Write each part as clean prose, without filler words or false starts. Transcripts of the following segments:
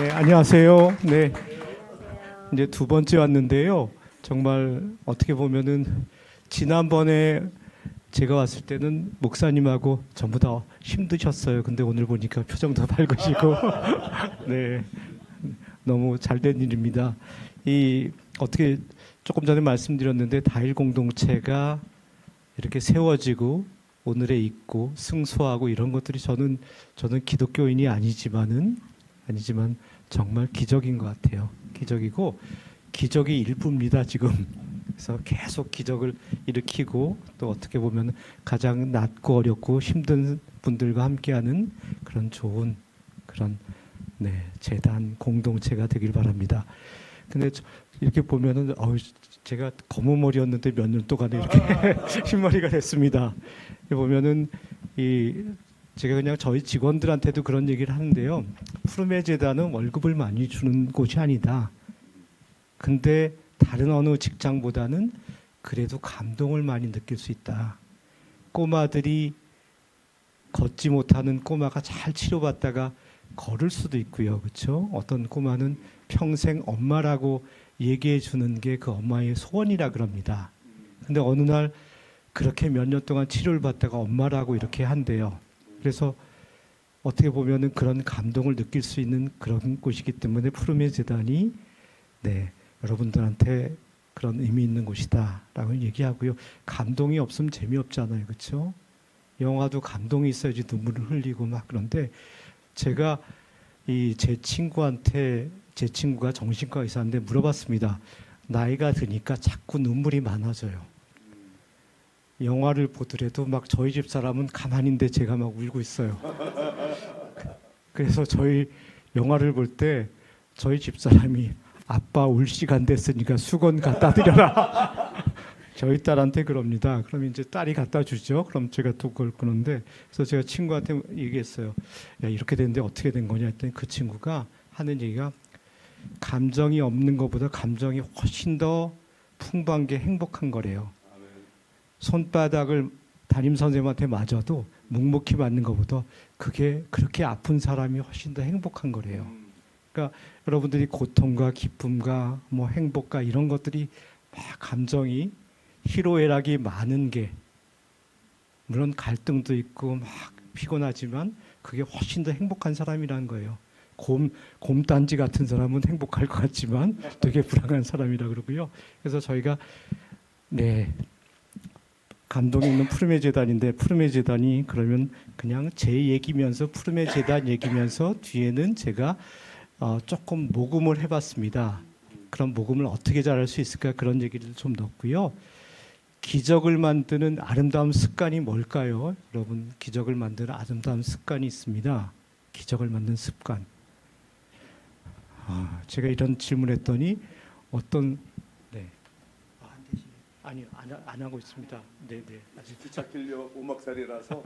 네, 안녕하세요. 네, 이제 두 번째 왔는데요. 정말 어떻게 보면은 지난번에 제가 왔을 때는 목사님하고 전부 다 힘드셨어요. 근데 오늘 보니까 표정도 밝으시고, 네, 너무 잘된 일입니다. 이 어떻게 조금 전에 말씀드렸는데 다일 공동체가 이렇게 세워지고 오늘에 있고 승소하고 이런 것들이 저는 기독교인이 아니지만 정말 기적인 것 같아요. 기적이고 기적이 일부입니다 지금. 그래서 계속 기적을 일으키고 또 어떻게 보면 가장 낮고 어렵고 힘든 분들과 함께하는 그런 좋은 그런 재단 공동체가 되길 바랍니다. 근데 이렇게 보면은 제가 검은 머리였는데 몇 년 동안에 이렇게 흰머리가 됐습니다. 보면은 제가 그냥 저희 직원들한테도 그런 얘기를 하는데요. 푸르메 재단은 월급을 많이 주는 곳이 아니다. 근데 다른 어느 직장보다는 그래도 감동을 많이 느낄 수 있다. 꼬마들이 걷지 못하는 꼬마가 잘 치료받다가 걸을 수도 있고요. 그렇죠? 어떤 꼬마는 평생 엄마라고 얘기해 주는 게 그 엄마의 소원이라 그럽니다. 근데 어느 날 그렇게 몇 년 동안 치료를 받다가 엄마라고 이렇게 한대요. 그래서 어떻게 보면은 그런 감동을 느낄 수 있는 그런 곳이기 때문에 푸르메 재단이 여러분들한테 그런 의미 있는 곳이다라고 얘기하고요. 감동이 없으면 재미없잖아요, 그렇죠? 영화도 감동이 있어야지 눈물을 흘리고 막 그런데 제가 제 친구가 정신과 의사인데 물어봤습니다. 나이가 드니까 자꾸 눈물이 많아져요. 영화를 보더라도 막 저희 집 사람은 가만히 있는데 제가 막 울고 있어요. 그래서 저희 영화를 볼 때 저희 집 사람이 아빠 울 시간 됐으니까 수건 갖다 드려라. 저희 딸한테 그럽니다. 그럼 이제 딸이 갖다 주죠. 그럼 제가 또 그걸 끄는데 그래서 제가 친구한테 얘기했어요. 야, 이렇게 됐는데 어떻게 된 거냐 했더니 그 친구가 하는 얘기가 감정이 없는 것보다 감정이 훨씬 더 풍부한 게 행복한 거래요. 손바닥을 담임 선생님한테 맞아도 묵묵히 맞는 것보다 그게 그렇게 아픈 사람이 훨씬 더 행복한 거래요. 그러니까 여러분들이 고통과 기쁨과 뭐 행복과 이런 것들이 막 감정이 희로애락이 많은 게 물론 갈등도 있고 막 피곤하지만 그게 훨씬 더 행복한 사람이라는 거예요. 곰단지 같은 사람은 행복할 것 같지만 되게 불안한 사람이라 그러고요. 그래서 저희가 감동이 있는 푸르메 재단인데 푸르메 재단이 그러면 그냥 제 얘기면서 푸르메 재단 얘기면서 뒤에는 제가 조금 모금을 해봤습니다. 그런 모금을 어떻게 잘할 수 있을까 그런 얘기를 좀 넣었고요. 기적을 만드는 아름다운 습관이 뭘까요? 여러분 기적을 만드는 아름다운 습관이 있습니다. 기적을 만드는 습관. 제가 이런 질문했더니 어떤 아니요, 안 하고 있습니다. 네. 아직 기차 길려 오막살이라서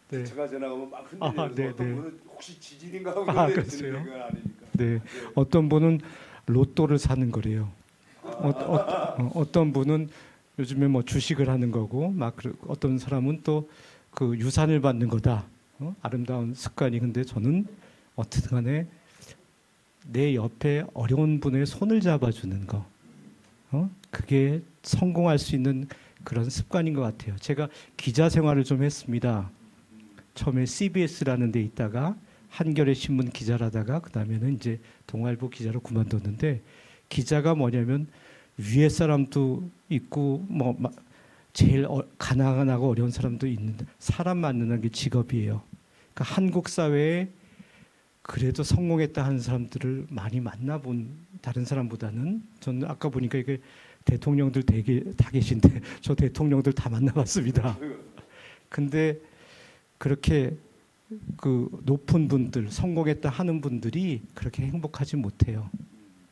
네. 기차가 지나가면 막 흔들려서 어떤 분은 혹시 지진인가 하고 그러세요? 건 아니니까. 네. 어떤 분은 로또를 사는 거래요. 어떤 분은 요즘에 뭐 주식을 하는 거고, 어떤 사람은 또 그 유산을 받는 거다. 아름다운 습관이. 근데 저는 어떻든 간에 내 옆에 어려운 분의 손을 잡아주는 거. 그게 성공할 수 있는 그런 습관인 것 같아요. 제가 기자 생활을 좀 했습니다. 처음에 CBS라는 데 있다가 한겨레 신문 기자를 하다가 그다음에는 이제 동아일보 기자로 그만뒀는데 기자가 뭐냐면 위에 사람도 있고 뭐 제일 가난하고 어려운 사람도 있는데 사람 만나는 게 직업이에요. 그러니까 한국 사회에 그래도 성공했다 하는 사람들을 많이 만나본 다른 사람보다는 저는 아까 보니까 이게 대통령들 다 계신데 저 대통령들 다 만나봤습니다. 근데 그렇게 그 높은 분들 성공했다 하는 분들이 그렇게 행복하지 못해요.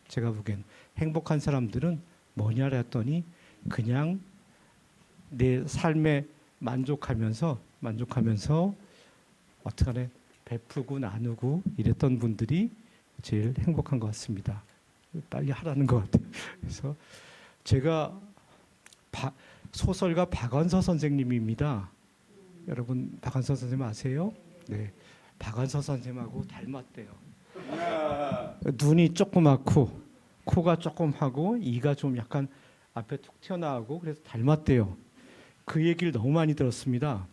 제가 보기엔 행복한 사람들은 뭐냐 했더니 그냥 내 삶에 만족하면서 어떻게 베푸고 나누고 이랬던 분들이 제일 행복한 것 같습니다. 빨리 하라는 것 같아요. 그래서 제가 소설가 박완서 선생님입니다. 여러분 박완서 선생님 아세요? 네, 박완서 선생님하고 닮았대요. 눈이 조그맣고 코가 조금하고 이가 좀 약간 앞에 툭 튀어나오고 그래서 닮았대요. 그 얘기를 너무 많이 들었습니다.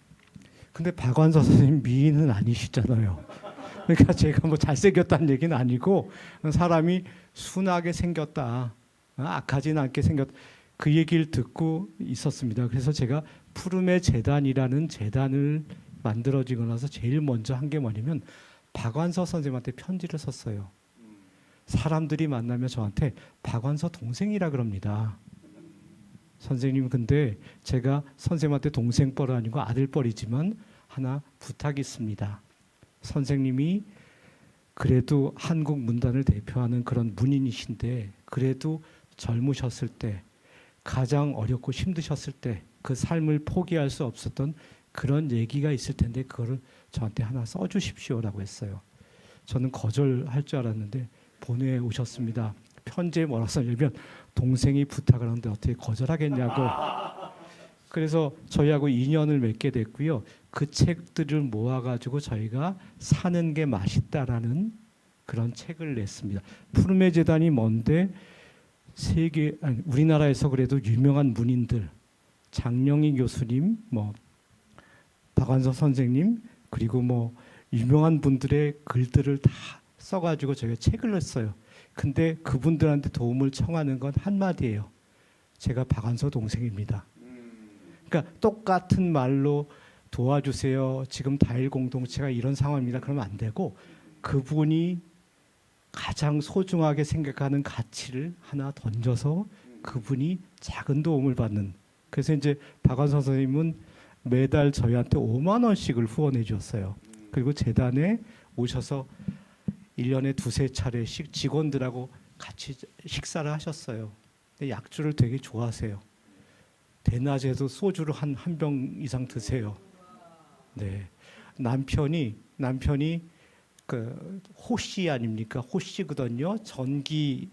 근데 박완서 선생님 미인은 아니시잖아요. 그러니까 제가 뭐 잘생겼다는 얘기는 아니고 사람이 순하게 생겼다, 악하진 않게 생겼다, 그 얘기를 듣고 있었습니다. 그래서 제가 푸름의 재단이라는 재단을 만들어지고 나서 제일 먼저 한 게 뭐냐면 박완서 선생님한테 편지를 썼어요. 사람들이 만나면 저한테 박완서 동생이라 그럽니다. 선생님, 근데 제가 선생님한테 동생뻘 아니고 아들뻘이지만 하나 부탁이 있습니다. 선생님이 그래도 한국 문단을 대표하는 그런 문인이신데 그래도 젊으셨을 때 가장 어렵고 힘드셨을 때 그 삶을 포기할 수 없었던 그런 얘기가 있을 텐데 그거를 저한테 하나 써주십시오라고 했어요. 저는 거절할 줄 알았는데 보내오셨습니다. 편지에 뭐라고 써냐면 동생이 부탁을 하는데 어떻게 거절하겠냐고. 그래서 저희하고 인연을 맺게 됐고요. 그 책들을 모아가지고 저희가 사는 게 맛있다라는 그런 책을 냈습니다. 푸르메 재단이 뭔데 우리나라에서 그래도 유명한 문인들, 장영희 교수님, 뭐 박완서 선생님, 그리고 뭐 유명한 분들의 글들을 다 써가지고 저희가 책을 냈어요. 근데 그분들한테 도움을 청하는 건 한마디예요. 제가 박완서 동생입니다. 그러니까 똑같은 말로 도와주세요. 지금 다일 공동체가 이런 상황입니다. 그러면 안 되고 그분이 가장 소중하게 생각하는 가치를 하나 던져서 그분이 작은 도움을 받는. 그래서 이제 박완서 선생님은 매달 저희한테 5만 원씩을 후원해 주었어요. 그리고 재단에 오셔서 1년에 두세 차례씩 직원들하고 같이 식사를 하셨어요. 근데 약주를 되게 좋아하세요. 대낮에도 소주를 한 병 이상 드세요. 네, 남편이 그 호씨 아닙니까? 호씨거든요. 전기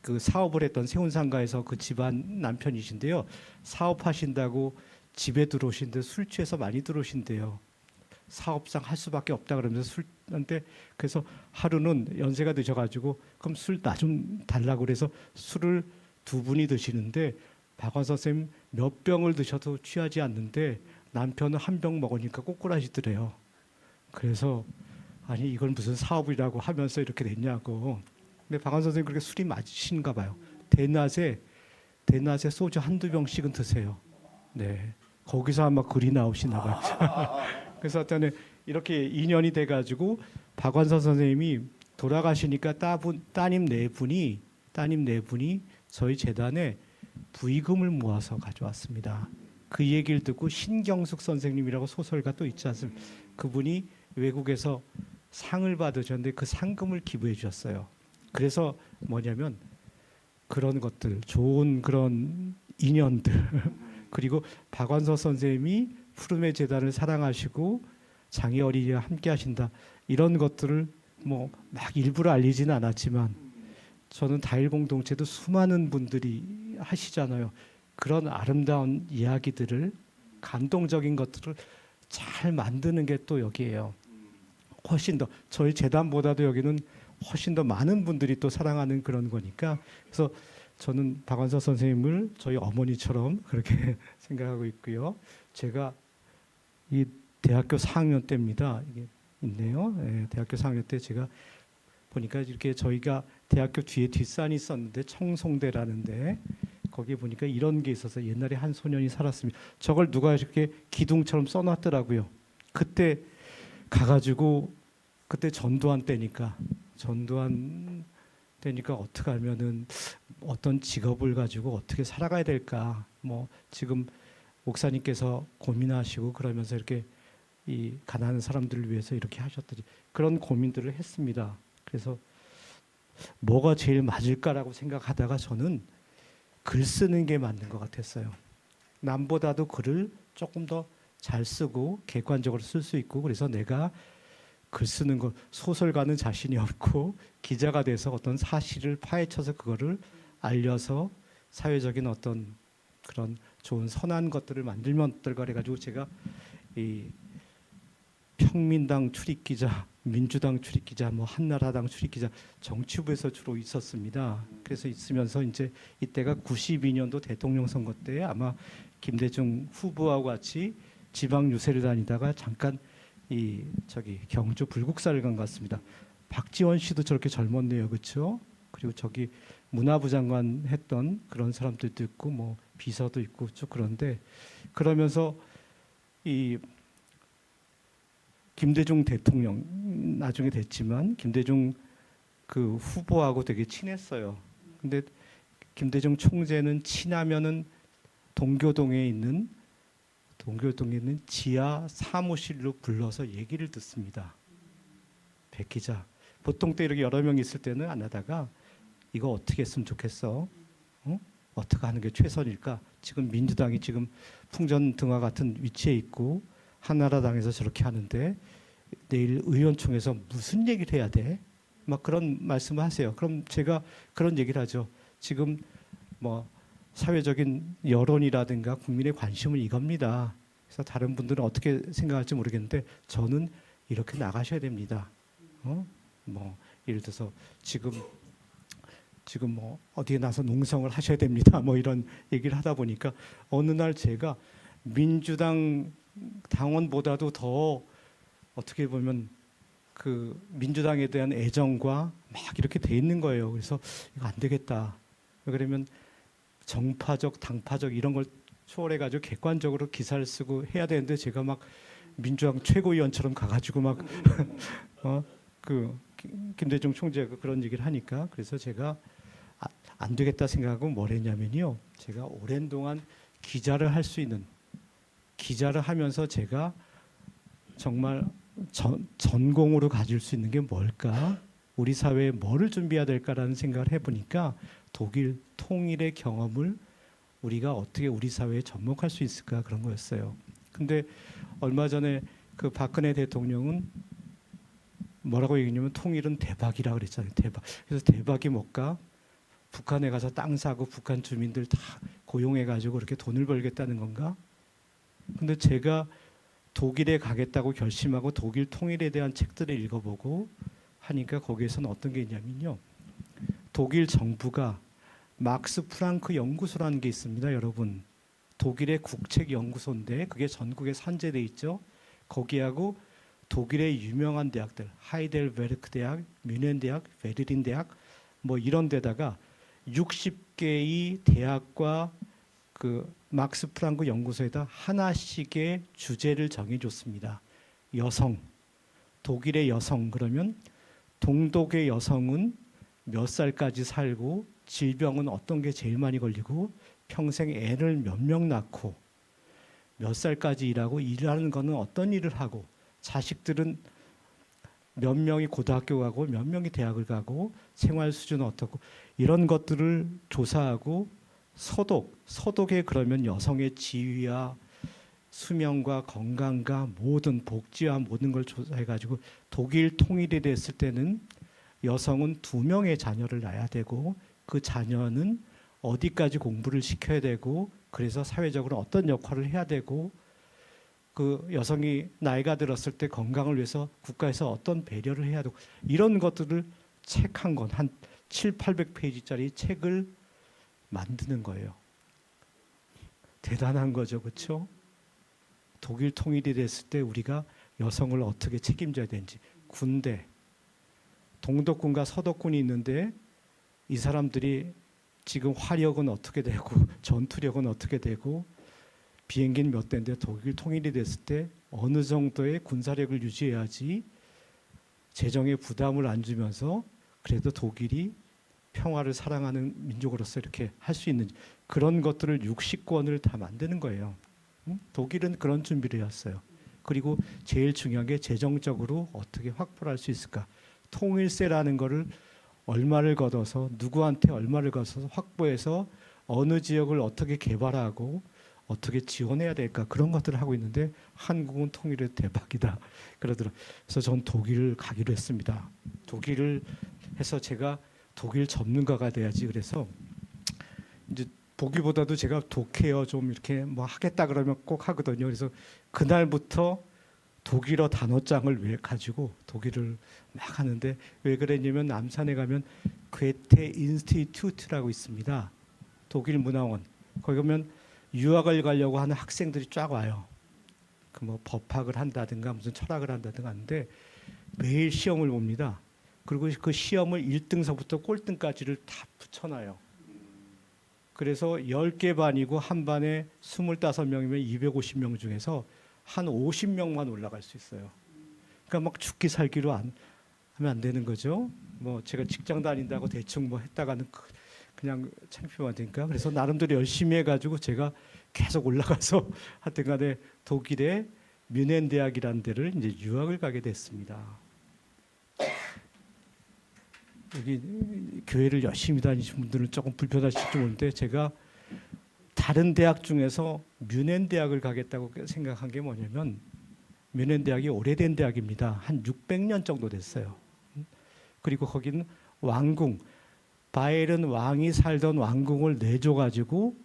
그 사업을 했던 세운상가에서 그 집안 남편이신데요. 사업하신다고 집에 들어오신데 술 취해서 많이 들어오신대요. 사업상 할 수밖에 없다 그러면서 술한테 그래서 하루는 연세가 드셔가지고 그럼 술 나 좀 달라고 그래서 술을 두 분이 드시는데 박완서 선생님 몇 병을 드셔도 취하지 않는데 남편은 한 병 먹으니까 꼬꾸라지더래요. 그래서 아니 이건 무슨 사업이라고 하면서 이렇게 됐냐고. 근데 박완서 선생님 그렇게 술이 맞으신가 봐요. 대낮에 소주 한두 병씩은 드세요. 네, 거기서 아마 글이 나오시나 봐요. 그래서 어떤 이렇게 인연이 돼가지고 박완서 선생님이 돌아가시니까 따님 네 분이 저희 재단에 부의금을 모아서 가져왔습니다. 그 얘기를 듣고 신경숙 선생님이라고 소설가 또 있지 않습니까? 그분이 외국에서 상을 받으셨는데 그 상금을 기부해 주셨어요. 그래서 뭐냐면 그런 것들, 좋은 그런 인연들 그리고 박완서 선생님이 푸르메 재단을 사랑하시고 장애 어린이와 함께 하신다. 이런 것들을 뭐 막 일부러 알리지는 않았지만 저는 다일 공동체도 수많은 분들이 하시잖아요. 그런 아름다운 이야기들을 감동적인 것들을 잘 만드는 게 또 여기에요. 훨씬 더 저희 재단보다도 여기는 훨씬 더 많은 분들이 또 사랑하는 그런 거니까 그래서 저는 박완서 선생님을 저희 어머니처럼 그렇게 생각하고 있고요. 제가 이 대학교 4학년 때입니다. 이게 있네요. 네, 대학교 4학년 때 제가 보니까 이렇게 저희가 대학교 뒤에 뒷산이 있었는데 청송대라는데 거기에 보니까 이런 게 있어서 옛날에 한 소년이 살았습니다. 저걸 누가 이렇게 기둥처럼 써놨더라고요. 그때 가가지고 그때 전두환 때니까 어떻게 하면은 어떤 직업을 가지고 어떻게 살아가야 될까 뭐 지금 목사님께서 고민하시고 그러면서 이렇게 이 가난한 사람들을 위해서 이렇게 하셨더니 그런 고민들을 했습니다. 그래서 뭐가 제일 맞을까라고 생각하다가 저는 글 쓰는 게 맞는 것 같았어요. 남보다도 글을 조금 더 잘 쓰고 객관적으로 쓸 수 있고 그래서 내가 글 쓰는 거 소설가는 자신이 없고 기자가 돼서 어떤 사실을 파헤쳐서 그거를 알려서 사회적인 어떤 그런 좋은 선한 것들을 만들면 어떨까 그래가지고 제가 이 평민당 출입 기자 민주당 출입기자, 뭐 한나라당 출입기자, 정치부에서 주로 있었습니다. 그래서 있으면서 이제 이때가 92년도 대통령 선거 때 아마 김대중 후보하고 같이 지방 유세를 다니다가 잠깐 이 저기 경주 불국사를 간 것 같습니다. 박지원 씨도 저렇게 젊었네요, 그렇죠? 그리고 저기 문화부 장관 했던 그런 사람들도 있고 뭐 비서도 있고 쭉 그런데 그러면서 이 김대중 대통령 나중에 됐지만 김대중 그 후보하고 되게 친했어요. 근데 김대중 총재는 친하면은 동교동에 있는 지하 사무실로 불러서 얘기를 듣습니다. 백 기자. 보통 때 이렇게 여러 명 있을 때는 안 하다가 이거 어떻게 했으면 좋겠어? 어? 어떻게 하는 게 최선일까? 지금 민주당이 지금 풍전등화 같은 위치에 있고 한나라당에서 저렇게 하는데 내일 의원총회에서 무슨 얘기를 해야 돼? 막 그런 말씀을 하세요. 그럼 제가 그런 얘기를 하죠. 지금 뭐 사회적인 여론이라든가 국민의 관심은 이겁니다. 그래서 다른 분들은 어떻게 생각할지 모르겠는데 저는 이렇게 나가셔야 됩니다. 뭐 예를 들어서 지금 뭐 어디에 나서 농성을 하셔야 됩니다. 뭐 이런 얘기를 하다 보니까 어느 날 제가 민주당 당원보다도 더 어떻게 보면 그 민주당에 대한 애정과 막 이렇게 돼 있는 거예요. 그래서 이거 안 되겠다. 그러면 정파적, 당파적 이런 걸 초월해 가지고 객관적으로 기사를 쓰고 해야 되는데 제가 막 민주당 최고위원처럼 가가지고 막 그 김대중 총재가 그런 얘기를 하니까 그래서 제가 안 되겠다 생각하고 뭘 했냐면요. 제가 오랜 동안 기자를 할 수 있는 기자를 하면서 제가 정말 전공으로 가질 수 있는 게 뭘까? 우리 사회에 뭐를 준비해야 될까라는 생각을 해보니까 독일 통일의 경험을 우리가 어떻게 우리 사회에 접목할 수 있을까 그런 거였어요. 근데 얼마 전에 그 박근혜 대통령은 뭐라고 얘기했냐면 통일은 대박이라 그랬잖아요. 대박. 그래서 대박이 뭘까? 북한에 가서 땅 사고 북한 주민들 다 고용해가지고 그렇게 돈을 벌겠다는 건가? 근데 제가 독일에 가겠다고 결심하고 독일 통일에 대한 책들을 읽어보고 하니까 거기에서는 어떤 게 있냐면요. 독일 정부가 막스 프랑크 연구소라는 게 있습니다, 여러분. 독일의 국책 연구소인데 그게 전국에 산재돼 있죠. 거기하고 독일의 유명한 대학들, 하이델베르크 대학, 뮌헨 대학, 베를린 대학 뭐 이런 데다가 60개의 대학과 그 막스 프랑크 연구소에다 하나씩의 주제를 정해줬습니다. 여성, 독일의 여성 그러면 동독의 여성은 몇 살까지 살고 질병은 어떤 게 제일 많이 걸리고 평생 애를 몇 명 낳고 몇 살까지 일하고 일하는 거는 어떤 일을 하고 자식들은 몇 명이 고등학교 가고 몇 명이 대학을 가고 생활 수준은 어떻고 이런 것들을 조사하고 소독에 그러면 여성의 지위와 수명과 건강과 모든 복지와 모든 걸 조사해가지고 독일 통일이 됐을 때는 여성은 2명의 자녀를 낳아야 되고 그 자녀는 어디까지 공부를 시켜야 되고 그래서 사회적으로 어떤 역할을 해야 되고 그 여성이 나이가 들었을 때 건강을 위해서 국가에서 어떤 배려를 해야 되고 이런 것들을 책 한 권, 한 700~800페이지짜리 책을 만드는 거예요. 대단한 거죠, 그렇죠? 독일 통일이 됐을 때 우리가 여성을 어떻게 책임져야 되는지 군대, 동독군과 서독군이 있는데 이 사람들이 지금 화력은 어떻게 되고 전투력은 어떻게 되고 비행기는 몇 대인데 독일 통일이 됐을 때 어느 정도의 군사력을 유지해야지 재정에 부담을 안 주면서 그래도 독일이 평화를 사랑하는 민족으로서 이렇게 할 수 있는 그런 것들을 60권을 다 만드는 거예요. 독일은 그런 준비를 해왔어요. 그리고 제일 중요한 게 재정적으로 어떻게 확보를 할 수 있을까. 통일세라는 거를 얼마를 걷어서 누구한테 얼마를 걷어서 확보해서 어느 지역을 어떻게 개발하고 어떻게 지원해야 될까 그런 것들을 하고 있는데 한국은 통일의 대박이다 그러더라고요. 그래서 전 독일을 가기로 했습니다. 독일을 해서 제가 독일 전문가가 돼야지 그래서 이제 보기보다도 제가 독해요 좀 이렇게 뭐 하겠다 그러면 꼭 하거든요. 그래서 그날부터 독일어 단어장을 왜 가지고 독일을 막 하는데 왜 그랬냐면 남산에 가면 괴테 인스티튜트라고 있습니다. 독일 문화원. 거기 가면 유학을 가려고 하는 학생들이 쫙 와요. 그 뭐 법학을 한다든가 무슨 철학을 한다든가 하는데 매일 시험을 봅니다. 그리고 그 시험을 1등서부터 꼴등까지를 다 붙여놔요. 그래서 10개 반이고 한 반에 25명이면 250명 중에서 한 50명만 올라갈 수 있어요. 그러니까 막 죽기 살기로 하면 안 되는 거죠. 뭐 제가 직장 다닌다고 대충 뭐 했다가는 그냥 창피만 되니까. 그래서 나름대로 열심히 해가지고 제가 계속 올라가서 하여튼 간에 독일의 뮌헨 대학이라는 데를 이제 유학을 가게 됐습니다. 여기 교회를 열심히 다니신 분들은 조금 불편하실지 모르는데 제가 다른 대학 중에서 뮌헨 대학을 가겠다고 생각한 게 뭐냐면 뮌헨 대학이 오래된 대학입니다. 한 600년 정도 됐어요. 그리고 거기는 왕궁, 바이에른 왕이 살던 왕궁을 내줘가지고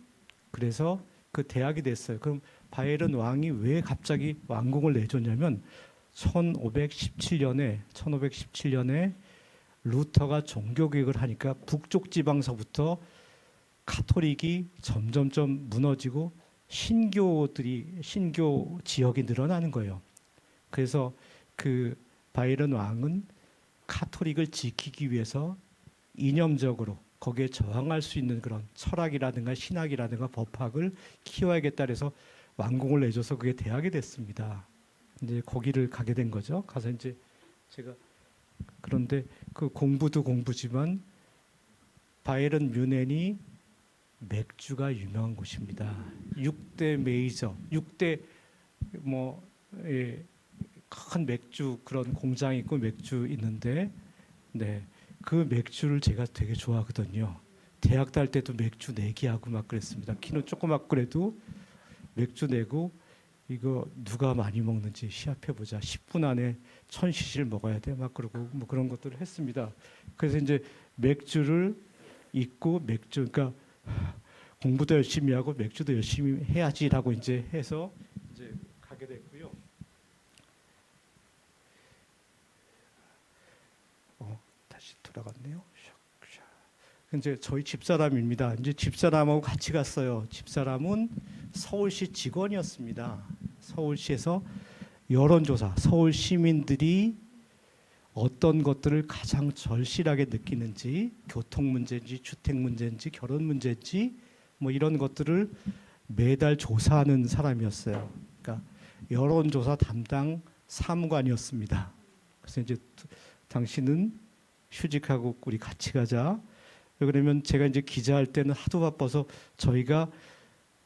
그래서 그 대학이 됐어요. 그럼 바이에른 왕이 왜 갑자기 왕궁을 내줬냐면 1517년에 루터가 종교개혁을 하니까 북쪽 지방서부터 카톨릭이 점점점 무너지고 신교 지역이 늘어나는 거예요. 그래서 그 바이에른 왕은 카톨릭을 지키기 위해서 이념적으로 거기에 저항할 수 있는 그런 철학이라든가 신학이라든가 법학을 키워야겠다 해서 왕궁을 내줘서 그게 대학이 됐습니다. 이제 거기를 가게 된 거죠. 가서 이제 제가 그런데 그 공부도 공부지만 바이에른 뮌헨이 맥주가 유명한 곳입니다. 6대 메이저, 6대 뭐 큰 맥주 그런 공장이 있고 맥주 있는데 네. 그 맥주를 제가 되게 좋아하거든요. 대학 다닐 때도 맥주 내기하고 막 그랬습니다. 키는 조그맣고 그래도 맥주 내고 이거 누가 많이 먹는지 시합해 보자. 10분 안에 1000cc를 먹어야 돼. 막 그러고 뭐 그런 것들을 했습니다. 그래서 이제 맥주를 잊고 맥주 그러니까 공부도 열심히 하고 맥주도 열심히 해야지라고 이제 해서 이제 가게 됐고요. 다시 돌아갔네요. 이제 저희 집사람입니다. 이제 집사람하고 같이 갔어요. 집사람은 서울시 직원이었습니다. 서울시에서 여론조사, 서울 시민들이 어떤 것들을 가장 절실하게 느끼는지, 교통 문제인지, 주택 문제인지, 결혼 문제인지, 뭐 이런 것들을 매달 조사하는 사람이었어요. 그러니까 여론조사 담당 사무관이었습니다. 그래서 이제 당신은 휴직하고 우리 같이 가자. 그러면 제가 이제 기자할 때는 하도 바빠서 저희가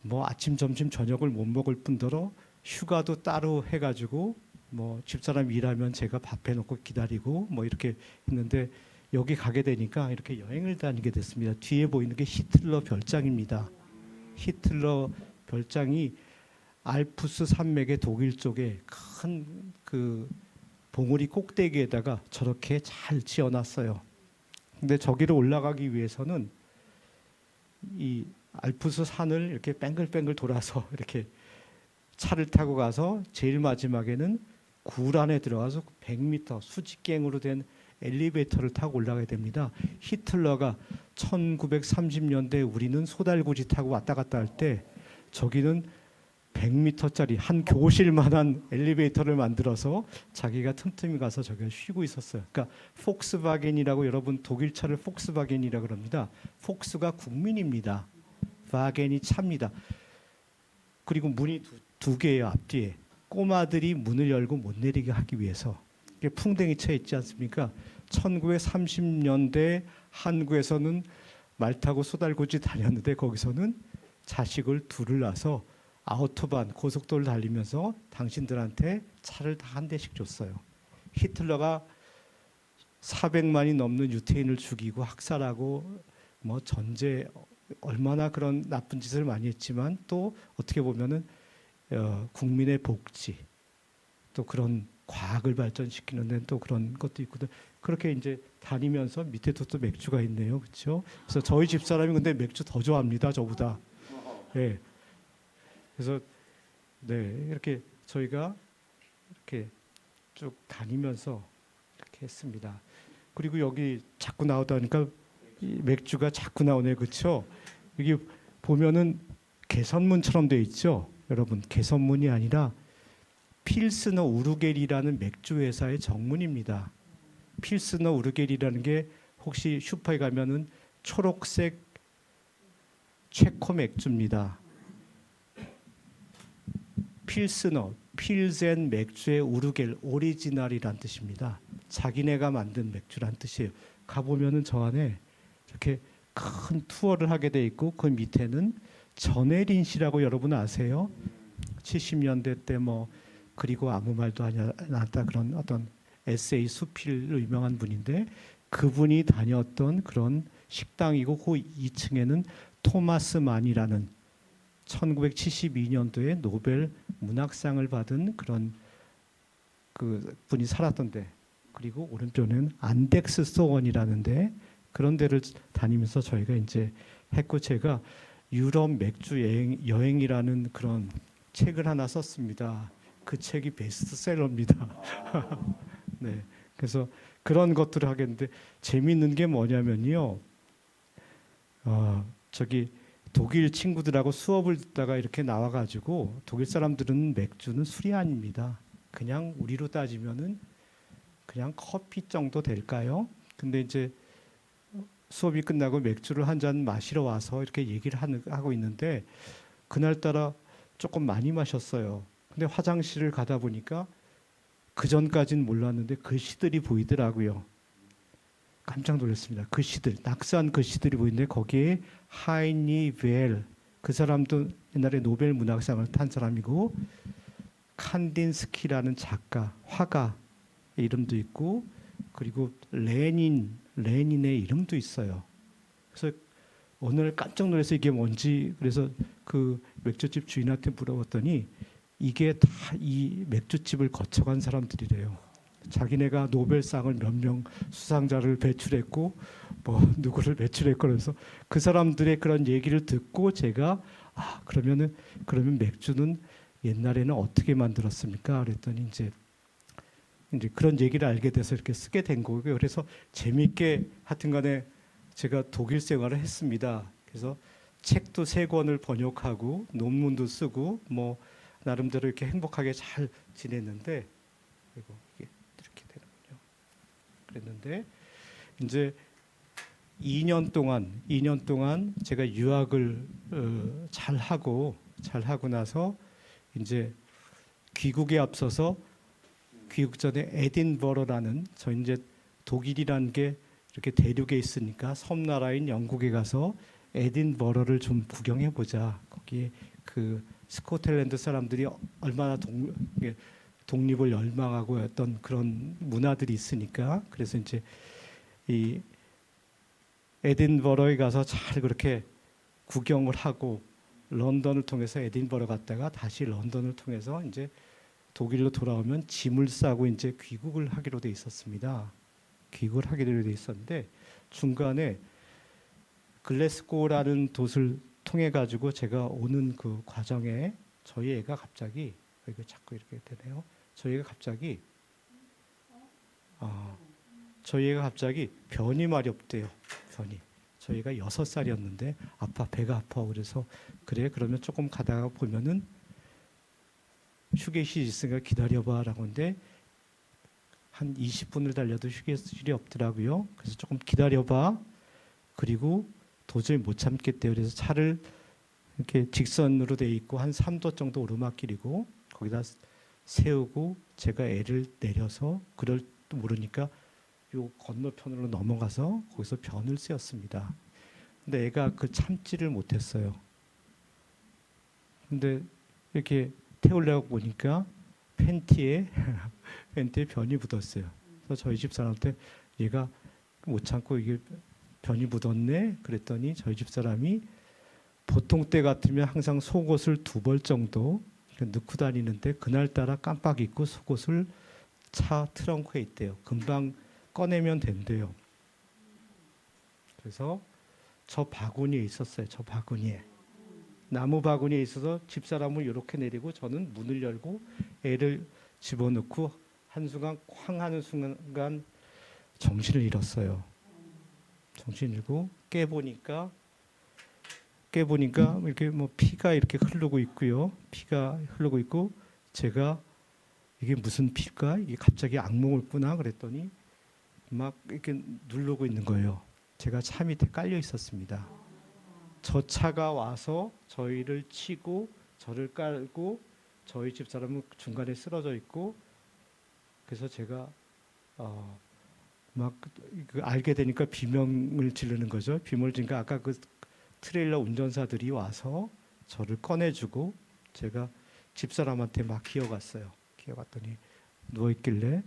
뭐 아침, 점심, 저녁을 못 먹을 뿐더러 휴가도 따로 해가지고 뭐 집사람 일하면 제가 밥 해놓고 기다리고 뭐 이렇게 했는데 여기 가게 되니까 이렇게 여행을 다니게 됐습니다. 뒤에 보이는 게 히틀러 별장입니다. 히틀러 별장이 알프스 산맥의 독일 쪽에 큰 그 봉우리 꼭대기에다가 저렇게 잘 지어놨어요. 근데 저기를 올라가기 위해서는 이 알프스 산을 이렇게 뺑글뺑글 돌아서 이렇게 차를 타고 가서 제일 마지막에는 굴 안에 들어가서 100m 수직갱으로 된 엘리베이터를 타고 올라가야 됩니다. 히틀러가 1930년대 우리는 소달구지 타고 왔다 갔다 할 때 저기는 100m짜리 한 교실만한 엘리베이터를 만들어서 자기가 틈틈이 가서 저기 쉬고 있었어요. 그러니까 폭스바겐이라고 여러분 독일 차를 폭스바겐이라고 그럽니다. 폭스가 국민입니다. 바겐이 차입니다. 그리고 문이 두 개예요. 앞뒤에. 꼬마들이 문을 열고 못 내리게 하기 위해서. 이게 풍뎅이 차 있지 않습니까? 1930년대 한국에서는 말 타고 소달구지 다녔는데 거기서는 자식을 둘을 낳아서 아우토반 고속도로를 달리면서 당신들한테 차를 다 한 대씩 줬어요. 히틀러가 400만이 넘는 유태인을 죽이고 학살하고 뭐 전제 얼마나 그런 나쁜 짓을 많이 했지만 또 어떻게 보면은 국민의 복지 또 그런 과학을 발전시키는 데는 또 그런 것도 있거든. 그렇게 이제 다니면서 밑에도 또 맥주가 있네요, 그렇죠? 그래서 저희 집사람이 근데 맥주 더 좋아합니다, 저보다. 네. 그래서 네 이렇게 저희가 이렇게 쭉 다니면서 이렇게 했습니다. 그리고 여기 자꾸 나오다 보니까 이 맥주가 자꾸 나오네, 그렇죠? 여기 보면은 개선문처럼 돼 있죠, 여러분. 개선문이 아니라 필스너 우르겔이라는 맥주 회사의 정문입니다. 필스너 우르겔이라는 게 혹시 슈퍼에 가면은 초록색 체코 맥주입니다. 필스너, 필젠 맥주의 우르겔, 오리지널이란 뜻입니다. 자기네가 만든 맥주란 뜻이에요. 가보면은 저 안에 이렇게 큰 투어를 하게 돼 있고 그 밑에는 전혜린 씨라고 여러분 아세요? 70년대 때 뭐 그리고 아무 말도 안 했다 그런 어떤 에세이 수필로 유명한 분인데 그분이 다녔던 그런 식당이고 그 2층에는 토마스 만이라는 1972년도에 노벨 문학상을 받은 그런 그 분이 살았던데 그리고 오른쪽에는 안덱스 소원이라는데 그런 데를 다니면서 저희가 이제 했고 제가 유럽 맥주 여행이라는 그런 책을 하나 썼습니다. 그 책이 베스트셀러입니다. 네, 그래서 그런 것들을 하겠는데 재미있는 게 뭐냐면요. 저기 독일 친구들하고 수업을 듣다가 이렇게 나와가지고 독일 사람들은 맥주는 술이 아닙니다. 그냥 우리로 따지면은 그냥 커피 정도 될까요? 근데 이제 수업이 끝나고 맥주를 한 잔 마시러 와서 이렇게 얘기를 하고 있는데 그날따라 조금 많이 마셨어요. 근데 화장실을 가다 보니까 그 전까지는 몰랐는데 글씨들이 보이더라고요. 깜짝 놀랐습니다. 글씨들, 낙서한 글씨들이 보이는데 거기에 하이니 벨, 그 사람도 옛날에 노벨 문학상을 탄 사람이고 칸딘스키라는 작가, 화가 이름도 있고 그리고 레닌의 이름도 있어요. 그래서 오늘 깜짝 놀라서 이게 뭔지 그래서 그 맥주집 주인한테 물어봤더니 이게 다 이 맥주집을 거쳐간 사람들이래요. 자기네가 노벨상을 몇 명 수상자를 배출했고 뭐 누구를 배출했고 그래서 그 사람들의 그런 얘기를 듣고 제가 그러면 맥주는 옛날에는 어떻게 만들었습니까? 그랬더니 이제 그런 얘기를 알게 돼서 이렇게 쓰게 된 거고요. 그래서 재미있게 하여튼간에 제가 독일 생활을 했습니다. 그래서 책도 3권을 번역하고 논문도 쓰고 뭐 나름대로 이렇게 행복하게 잘 지냈는데 그리고 이게 이렇게 되는군요. 그랬는데 이제 2년 동안 제가 유학을 잘 하고 나서 이제 귀국에 앞서서 귀국 전에 에딘버러라는 저 이제 독일이라는 게 이렇게 대륙에 있으니까 섬나라인 영국에 가서 에딘버러를 좀 구경해 보자. 거기에 그 스코틀랜드 사람들이 얼마나 독립을 열망하고 어떤 그런 문화들이 있으니까 그래서 이제 이 에딘버러에 가서 잘 그렇게 구경을 하고 런던을 통해서 에딘버러 갔다가 다시 런던을 통해서 이제 독일로 돌아오면 짐을 싸고 이제 귀국을 하기로 돼 있었습니다. 귀국을 하기로 돼 있었는데 중간에 글래스고라는 도시를 통해 가지고 제가 오는 그 과정에 저희 애가 갑자기 이거 자꾸 이렇게 되네요. 저희 애가 갑자기 변이 마렵대요. 변이. 저희가 6살이었는데 배가 아파 그래서 그래 그러면 조금 가다가 보면은 휴게실 있으니까 기다려봐라고 하는데 한 20분을 달려도 휴게실이 없더라고요. 그래서 조금 기다려봐. 그리고 도저히 못 참겠대요. 그래서 차를 이렇게 직선으로 돼 있고 한 3도 정도 오르막길이고 거기다 세우고 제가 애를 내려서 그럴 또 모르니까 요 건너편으로 넘어가서 거기서 변을 쐬었습니다. 근데 애가 그 참지를 못했어요. 근데 이렇게 태우려고 보니까 팬티에 변이 묻었어요. 그래서 저희 집 사람한테 얘가 못 참고 이게 변이 묻었네. 그랬더니 저희 집 사람이 보통 때 같으면 항상 속옷을 2벌 정도 넣고 다니는데 그날따라 깜빡 잊고 속옷을 차 트렁크에 있대요. 금방 꺼내면 된대요. 그래서 저 바구니에 있었어요. 저 바구니에. 나무 바구니에 있어서 집사람을 이렇게 내리고 저는 문을 열고 애를 집어넣고 한순간 쾅 하는 순간 정신을 잃었어요. 정신을 잃고 깨보니까 이렇게 뭐 피가 이렇게 흐르고 있고요. 피가 흐르고 있고 제가 이게 무슨 피일까? 이게 갑자기 악몽을 꾸나 그랬더니 막 이렇게 누르고 있는 거예요. 제가 차 밑에 깔려 있었습니다. 저 차가 와서 저희를 치고 저를 깔고 저희 집 사람은 중간에 쓰러져 있고 그래서 제가 막 알게 되니까 비명을 지르는 거죠. 비명을 지르니까 아까 그 트레일러 운전사들이 와서 저를 꺼내주고 제가 집사람한테 막 기어갔어요. 기어갔더니 누워있길래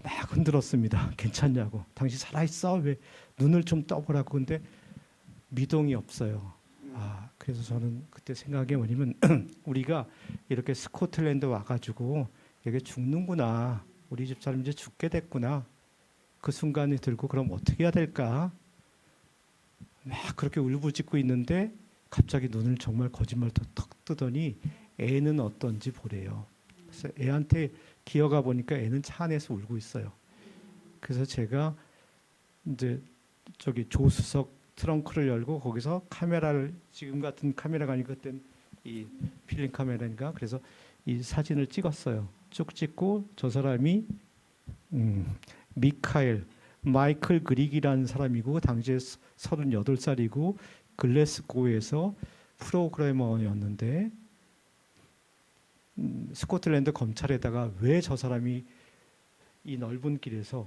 막 흔들었습니다. 괜찮냐고. 당신 살아있어? 왜 눈을 좀 떠보라고. 근데 미동이 없어요. 그래서 저는 그때 생각이 뭐냐면 우리가 이렇게 스코틀랜드 와가지고 여기 죽는구나. 우리 집사람 이제 죽게 됐구나. 그 순간이 들고 그럼 어떻게 해야 될까? 막 그렇게 울부짖고 있는데 갑자기 눈을 정말 거짓말 턱 뜨더니 애는 어떤지 보래요. 그래서 애한테 기어가 보니까 애는 차 안에서 울고 있어요. 그래서 제가 이제 저기 조수석 트렁크를 열고 거기서 카메라를 지금 같은 카메라가 아니고 그때는 이 필름 카메라니까 그래서 이 사진을 찍었어요. 쭉 찍고 저 사람이 마이클 그릭이라는 사람이고 당시에 38살이고 글래스고에서 프로그래머였는데 스코틀랜드 검찰에다가 왜 저 사람이 이 넓은 길에서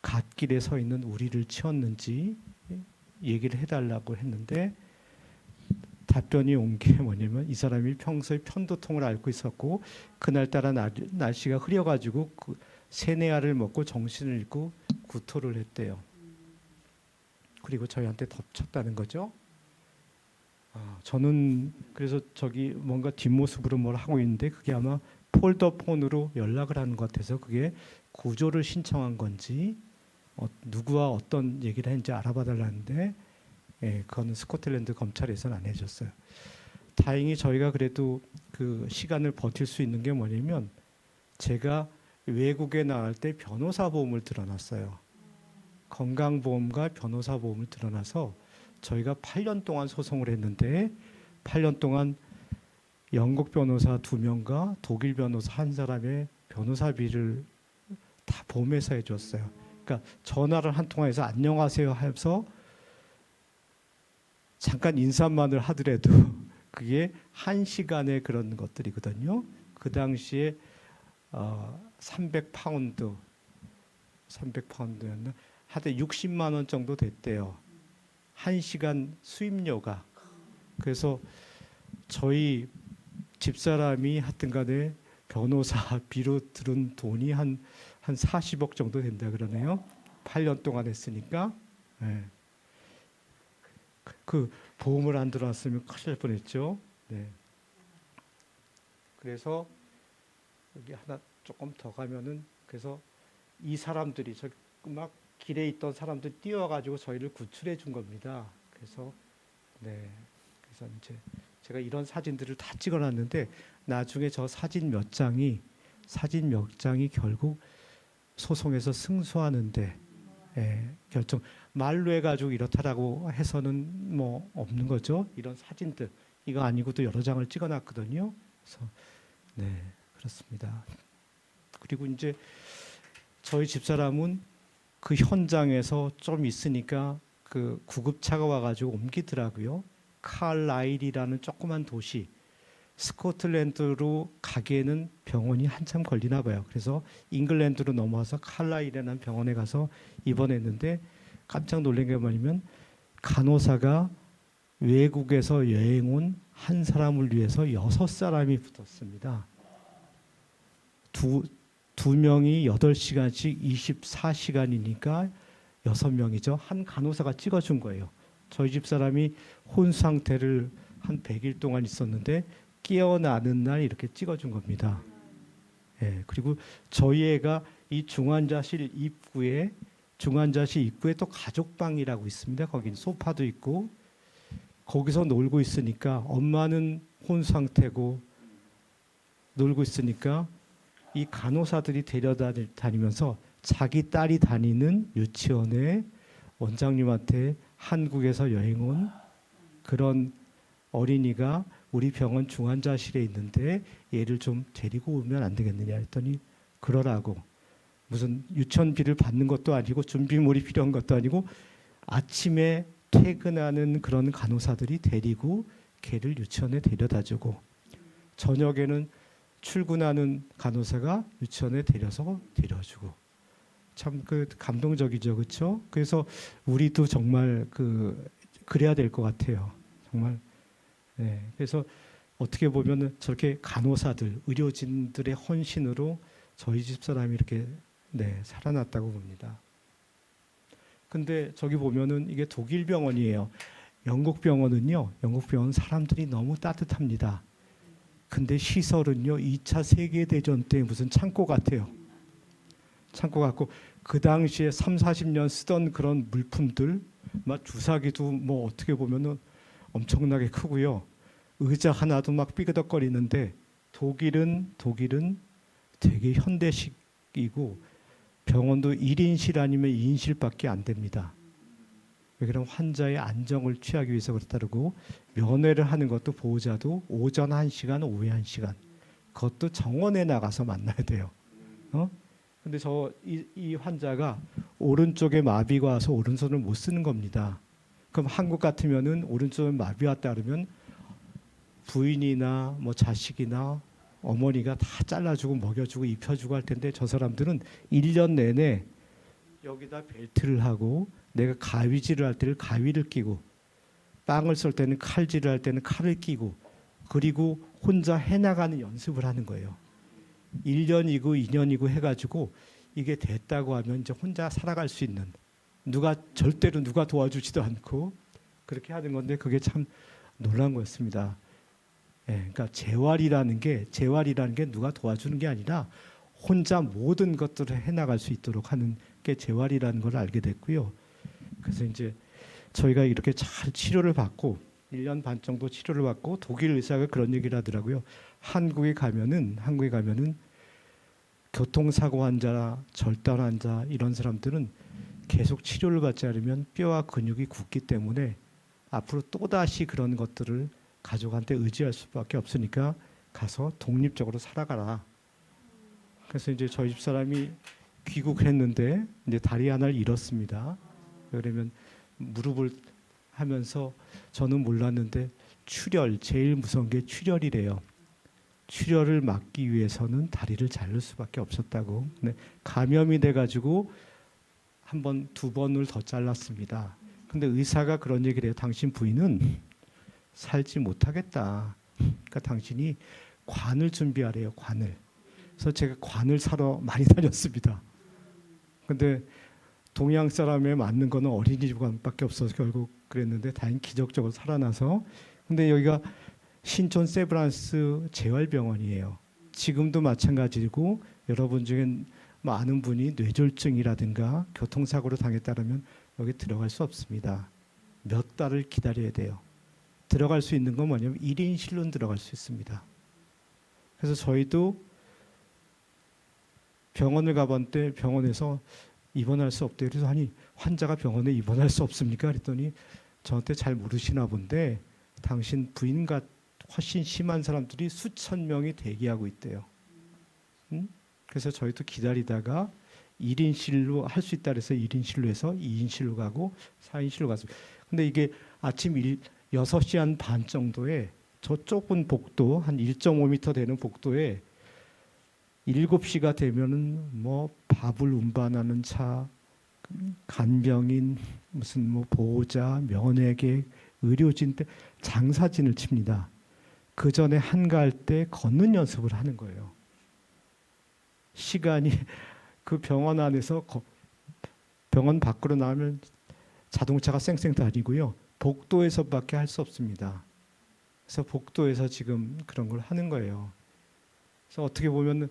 갓길에 서 있는 우리를 치웠는지 얘기를 해달라고 했는데 답변이 온 게 뭐냐면 이 사람이 평소에 편도통을 앓고 있었고 그날따라 날씨가 흐려가지고 그 세네아를 먹고 정신을 잃고 구토를 했대요. 그리고 저희한테 덮쳤다는 거죠. 저는 그래서 저기 뭔가 뒷모습으로 뭘 하고 있는데 그게 아마 폴더폰으로 연락을 하는 것 같아서 그게 구조를 신청한 건지 누구와 어떤 얘기를 했는지 알아봐 달라는데 그거는 스코틀랜드 검찰에서는 안 해줬어요. 다행히 저희가 그래도 그 시간을 버틸 수 있는 게 뭐냐면 제가 외국에 나갈 때 변호사 보험을 들어놨어요. 건강보험과 변호사 보험을 들어놔서 저희가 8년 동안 소송을 했는데 8년 동안 영국 변호사 2명과 독일 변호사 1사람의 변호사비를 다 보험회사에 줬어요. 그러니까 전화를 한 통화해서 안녕하세요 하면서 잠깐 인사만을 하더라도 그게 1시간의 그런 것들이거든요. 그 당시에 300파운드였나? 하여튼 60만 원 정도 됐대요. 1시간 수임료가. 그래서 저희 집사람이 하여튼 간에 변호사비로 들은 돈이 한 40억 정도 된다 그러네요. 8년 동안 했으니까. 네. 그 보험을 안 들어왔으면 큰일 날 뻔했죠. 네. 그래서 여기 하나 조금 더 가면은 그래서 이 사람들이 저 막 길에 있던 사람들 뛰어가지고 저희를 구출해 준 겁니다. 그래서 네, 그래서 이제 제가 이런 사진들을 다 찍어놨는데 나중에 저 사진 몇 장이 결국 소송에서 승소하는데 결정 말로 해가지고 이렇다라고 해서는 뭐 없는 거죠. 이런 사진들 이거 아니고도 여러 장을 찍어놨거든요. 그래서 네 그렇습니다. 그리고 이제 저희 집사람은 그 현장에서 좀 있으니까 그 구급차가 와가지고 옮기더라고요. 칼라일이라는 조그만 도시 스코틀랜드로 가기에는 병원이 한참 걸리나 봐요. 그래서 잉글랜드로 넘어와서 칼라일이라는 병원에 가서 입원했는데 깜짝 놀란 게 뭐냐면 간호사가 외국에서 여행 온 한 사람을 위해서 6사람이 붙었습니다. 두 명이 8시간씩 24시간이니까 6명이죠. 한 간호사가 찍어준 거예요. 저희 집사람이 혼 상태를 한 100일 동안 있었는데 깨어나는 날 이렇게 찍어준 겁니다. 그리고 저희 애가 이 중환자실 입구에 또 가족방이라고 있습니다. 거긴 소파도 있고 거기서 놀고 있으니까 엄마는 혼 상태고 놀고 있으니까 이 간호사들이 데려다니면서 자기 딸이 다니는 유치원에 원장님한테 한국에서 여행 온 그런 어린이가 우리 병원 중환자실에 있는데 얘를 좀 데리고 오면 안 되겠느냐 했더니 그러라고. 무슨 유치원비를 받는 것도 아니고 준비물이 필요한 것도 아니고 아침에 퇴근하는 그런 간호사들이 데리고 걔를 유치원에 데려다주고 저녁에는 출근하는 간호사가 유치원에 데려주고 참 그 감동적이죠, 그렇죠? 그래서 우리도 정말 그래야 될 것 같아요, 정말. 네, 그래서 어떻게 보면은 저렇게 간호사들, 의료진들의 헌신으로 저희 집 사람이 이렇게 살아났다고 봅니다. 근데 저기 보면은 이게 독일 병원이에요. 영국 병원은요, 영국 병원 사람들이 너무 따뜻합니다. 근데 시설은요, 2차 세계대전 때 무슨 창고 같아요. 창고 같고 그 당시에 3, 40년 쓰던 그런 물품들, 막 주사기도 뭐 어떻게 보면은 엄청나게 크고요. 의자 하나도 막 삐그덕거리는데 독일은 되게 현대식이고 병원도 1인실 아니면 2인실밖에 안 됩니다. 왜 그러면 환자의 안정을 취하기 위해서 그렇다고 면회를 하는 것도 보호자도 오전 1시간, 오후에 1시간. 그것도 정원에 나가서 만나야 돼요. 근데 이 환자가 오른쪽에 마비가 와서 오른손을 못 쓰는 겁니다. 그럼 한국 같으면은 오른쪽에 마비 왔다 그러면 부인이나 뭐 자식이나 어머니가 다 잘라주고 먹여주고 입혀주고 할 텐데 저 사람들은 1년 내내 여기다 벨트를 하고 내가 가위질을 할 때는 가위를 끼고 빵을 썰 때는 칼질을 할 때는 칼을 끼고 그리고 혼자 해나가는 연습을 하는 거예요. 1년이고 2년이고 해가지고 이게 됐다고 하면 이제 혼자 살아갈 수 있는 절대로 누가 도와주지도 않고 그렇게 하는 건데 그게 참 놀라운 거였습니다. 그러니까 재활이라는 게 누가 도와주는 게 아니라 혼자 모든 것들을 해나갈 수 있도록 하는 게 재활이라는 걸 알게 됐고요. 그래서 이제 저희가 이렇게 잘 치료를 받고 1년 반 정도 치료를 받고 독일 의사가 그런 얘기를 하더라고요. 한국에 가면은 교통사고 환자, 절단 환자 이런 사람들은 계속 치료를 받지 않으면 뼈와 근육이 굳기 때문에 앞으로 또다시 그런 것들을 가족한테 의지할 수밖에 없으니까 가서 독립적으로 살아가라. 그래서 이제 저희 집 사람이 귀국을 했는데 이제 다리 하나를 잃었습니다. 그러면 무릎을 하면서 저는 몰랐는데 제일 무서운 게 출혈이래요. 출혈을 막기 위해서는 다리를 자를 수밖에 없었다고. 감염이 돼가지고 한 번, 2번을 더 잘랐습니다. 근데 의사가 그런 얘기를 해요. 당신 부인은 살지 못하겠다. 그러니까 당신이 관을 준비하래요. 관을. 그래서 제가 관을 사러 많이 다녔습니다. 근데 동양 사람에 맞는 거는 어린이집밖에 없어서 결국 그랬는데 다행히 기적적으로 살아나서. 근데 여기가 신촌 세브란스 재활병원이에요. 지금도 마찬가지고 여러분 중에 아는 분이 뇌졸중이라든가 교통사고로 당했다면 여기 들어갈 수 없습니다. 몇 달을 기다려야 돼요. 들어갈 수 있는 건 뭐냐면 1인실로 들어갈 수 있습니다. 그래서 저희도 병원을 가봤는데 병원에서 입원할 수 없대요. 그래서 아니 환자가 병원에 입원할 수 없습니까? 그랬더니 저한테 잘 모르시나 본데 당신 부인과 훨씬 심한 사람들이 수천 명이 대기하고 있대요. 그래서 저희도 기다리다가 1인실로 할 수 있다 그래서 1인실로 해서 2인실로 가고 4인실로 갔습니다. 근데 이게 아침 6시 한 반 정도에 저 좁은 복도 한 1.5m 되는 복도에 7시가 되면은 뭐 밥을 운반하는 차, 간병인, 무슨 뭐 보호자, 면회객, 의료진 때 장사진을 칩니다. 그 전에 한가할 때 걷는 연습을 하는 거예요. 시간이 그 병원 안에서 병원 밖으로 나오면 자동차가 쌩쌩 다니고요. 복도에서밖에 할 수 없습니다. 그래서 복도에서 지금 그런 걸 하는 거예요. 그래서 어떻게 보면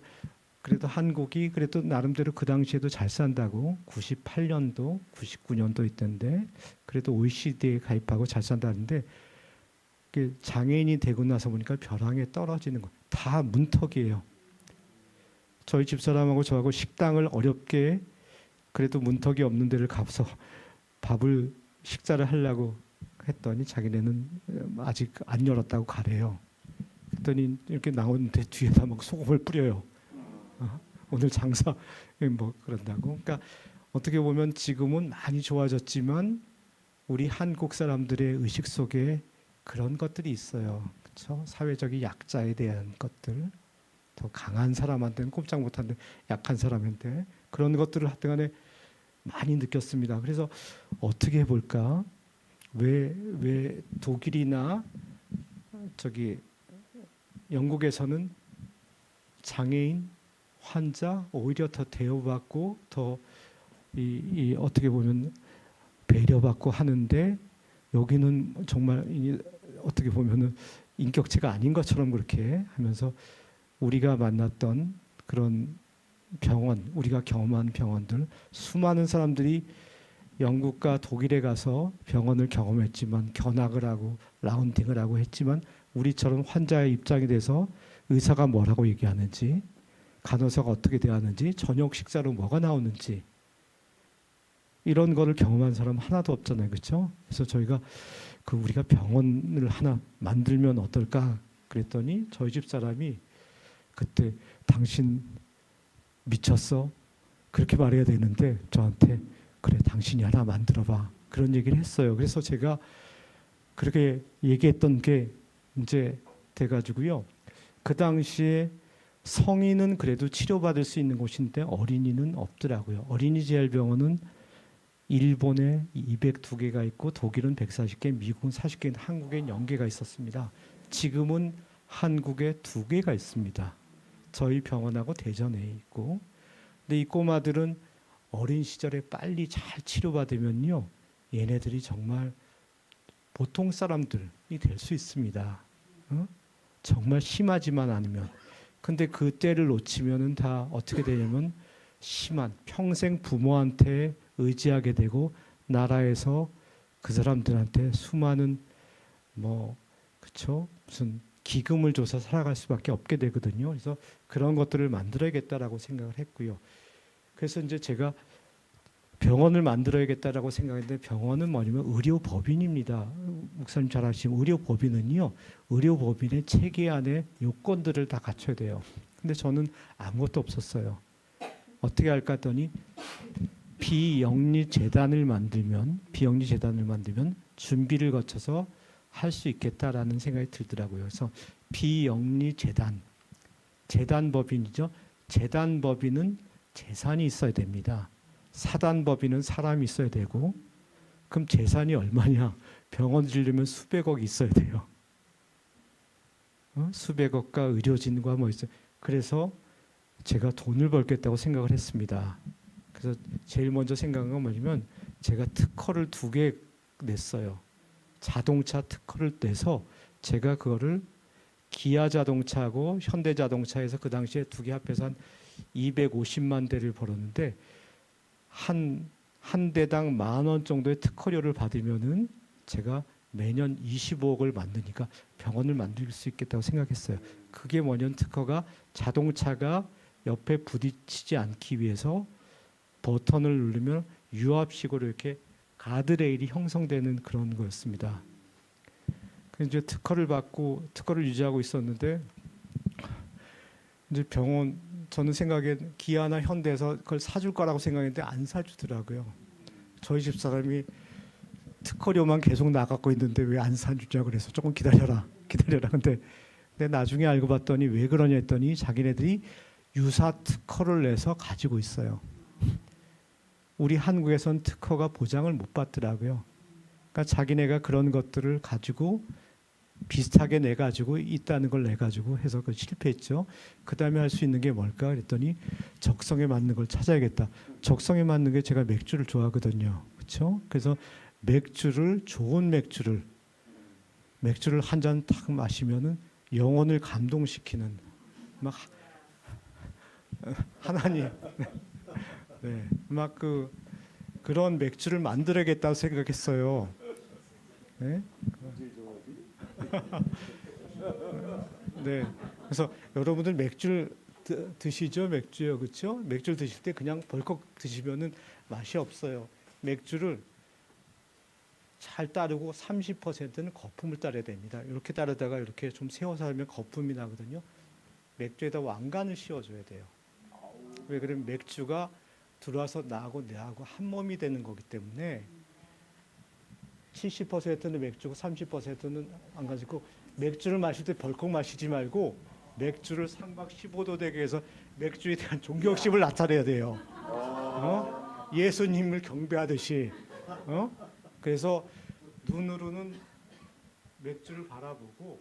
그래도 한국이 그래도 나름대로 그 당시에도 잘 산다고 98년도, 99년도 있던데 그래도 OECD에 가입하고 잘 산다는데 장애인이 되고 나서 보니까 벼랑에 떨어지는 거. 다 문턱이에요. 저희 집사람하고 저하고 식당을 어렵게 그래도 문턱이 없는 데를 가서 밥을 식사를 하려고 했더니 자기네는 아직 안 열었다고 가래요. 그랬더니 이렇게 나오는데 뒤에다 막 소금을 뿌려요. 오늘 장사 뭐 그런다고. 그러니까 어떻게 보면 지금은 많이 좋아졌지만 우리 한국 사람들의 의식 속에 그런 것들이 있어요. 그렇죠? 사회적인 약자에 대한 것들, 더 강한 사람한테는 꼼짝 못하는데 약한 사람한테 그런 것들을 하여튼간에 많이 느꼈습니다. 그래서 어떻게 해볼까? 왜 독일이나 저기 영국에서는 장애인 환자 오히려 더 대우받고 더 이 어떻게 보면 배려받고 하는데 여기는 정말 어떻게 보면은 인격체가 아닌 것처럼 그렇게 하면서 우리가 만났던 그런 병원, 우리가 경험한 병원들 수많은 사람들이 영국과 독일에 가서 병원을 경험했지만 견학을 하고 라운딩을 하고 했지만 우리처럼 환자의 입장이 돼서 의사가 뭐라고 얘기하는지 간호사가 어떻게 대하는지 저녁 식사로 뭐가 나오는지 이런 거를 경험한 사람 하나도 없잖아요. 그렇죠? 그래서 저희가 우리가 병원을 하나 만들면 어떨까 그랬더니 저희 집 사람이 그때 당신 미쳤어? 그렇게 말해야 되는데 저한테 그래 당신이 하나 만들어봐 그런 얘기를 했어요. 그래서 제가 그렇게 얘기했던 게 이제 돼가지고요. 그 당시에 성인은 그래도 치료받을 수 있는 곳인데 어린이는 없더라고요. 어린이재활병원은 일본에 202개가 있고 독일은 140개, 미국은 40개, 한국엔 0개가 있었습니다. 지금은 한국에 2개가 있습니다. 저희 병원하고 대전에 있고. 근데 이 꼬마들은 어린 시절에 빨리 잘 치료받으면요. 얘네들이 정말 보통 사람들이 될 수 있습니다. 정말 심하지만 않으면. 근데 그 때를 놓치면은 다 어떻게 되냐면 심한 평생 부모한테 의지하게 되고 나라에서 그 사람들한테 수많은 뭐 그쵸 무슨 기금을 줘서 살아갈 수밖에 없게 되거든요. 그래서 그런 것들을 만들어야겠다라고 생각을 했고요. 그래서 이제 제가 병원을 만들어야겠다라고 생각했는데 병원은 뭐냐면 의료법인입니다. 목사님 잘 아시지만 의료법인은요. 의료법인의 체계 안에 요건들을 다 갖춰야 돼요. 근데 저는 아무것도 없었어요. 어떻게 할까 했더니 비영리 재단을 만들면 준비를 거쳐서 할 수 있겠다라는 생각이 들더라고요. 그래서 비영리 재단법인이죠. 재단법인은 재산이 있어야 됩니다. 사단법인은 사람이 있어야 되고 그럼 재산이 얼마냐? 병원 지려면 수백억 있어야 돼요. 수백억과 의료진과 뭐 있어요. 그래서 제가 돈을 벌겠다고 생각을 했습니다. 그래서 제일 먼저 생각한 건 뭐냐면 제가 특허를 2개 냈어요. 자동차 특허를 내서 제가 그거를 기아자동차하고 현대자동차에서 그 당시에 2개 합해서 한 250만 대를 벌었는데 한 대당 10,000원 정도의 특허료를 받으면은 제가 매년 25억을 만드니까 병원을 만들 수 있겠다고 생각했어요. 그게 뭐냐면 특허가 자동차가 옆에 부딪히지 않기 위해서 버튼을 누르면 유압식으로 이렇게 가드레일이 형성되는 그런 거였습니다. 그래서 이제 특허를 받고 특허를 유지하고 있었는데 이제 병원 저는 생각에 기아나 현대에서 그걸 사줄 거라고 생각했는데 안 사주더라고요. 저희 집 사람이 특허료만 계속 나가고 있는데 왜 안 사주냐 그래서 조금 기다려라. 근데 나중에 알고 봤더니 왜 그러냐 했더니 자기네들이 유사 특허를 내서 가지고 있어요. 우리 한국에선 특허가 보장을 못 받더라고요. 그러니까 자기네가 그런 것들을 가지고 비슷하게 내 가지고 있다는 걸 내 가지고 해서 그 실패했죠. 그다음에 할 수 있는 게 뭘까 그랬더니 적성에 맞는 걸 찾아야겠다. 적성에 맞는 게 제가 맥주를 좋아하거든요. 그렇죠? 그래서 좋은 맥주를 한 잔 딱 마시면은 영혼을 감동시키는 막 하나님 네, 막 그런 맥주를 만들어야겠다고 생각했어요. 네? 네. 그래서 여러분들 맥주를 드시죠? 맥주요, 그렇죠? 맥주를 드실 때 그냥 벌컥 드시면은 맛이 없어요. 맥주를 잘 따르고 30%는 거품을 따라야 됩니다. 이렇게 따르다가 이렇게 좀 세워서 하면 거품이 나거든요. 맥주에다 왕관을 씌워줘야 돼요. 왜 그러면 맥주가 들어와서 나하고 내하고 한 몸이 되는 거기 때문에 70%는 맥주고 30%는 안 가지고 맥주를 마실 때 벌컥 마시지 말고 맥주를 상박 15도 되게 해서 맥주에 대한 존경심을 나타내야 돼요. 예수님을 경배하듯이. 그래서 눈으로는 맥주를 바라보고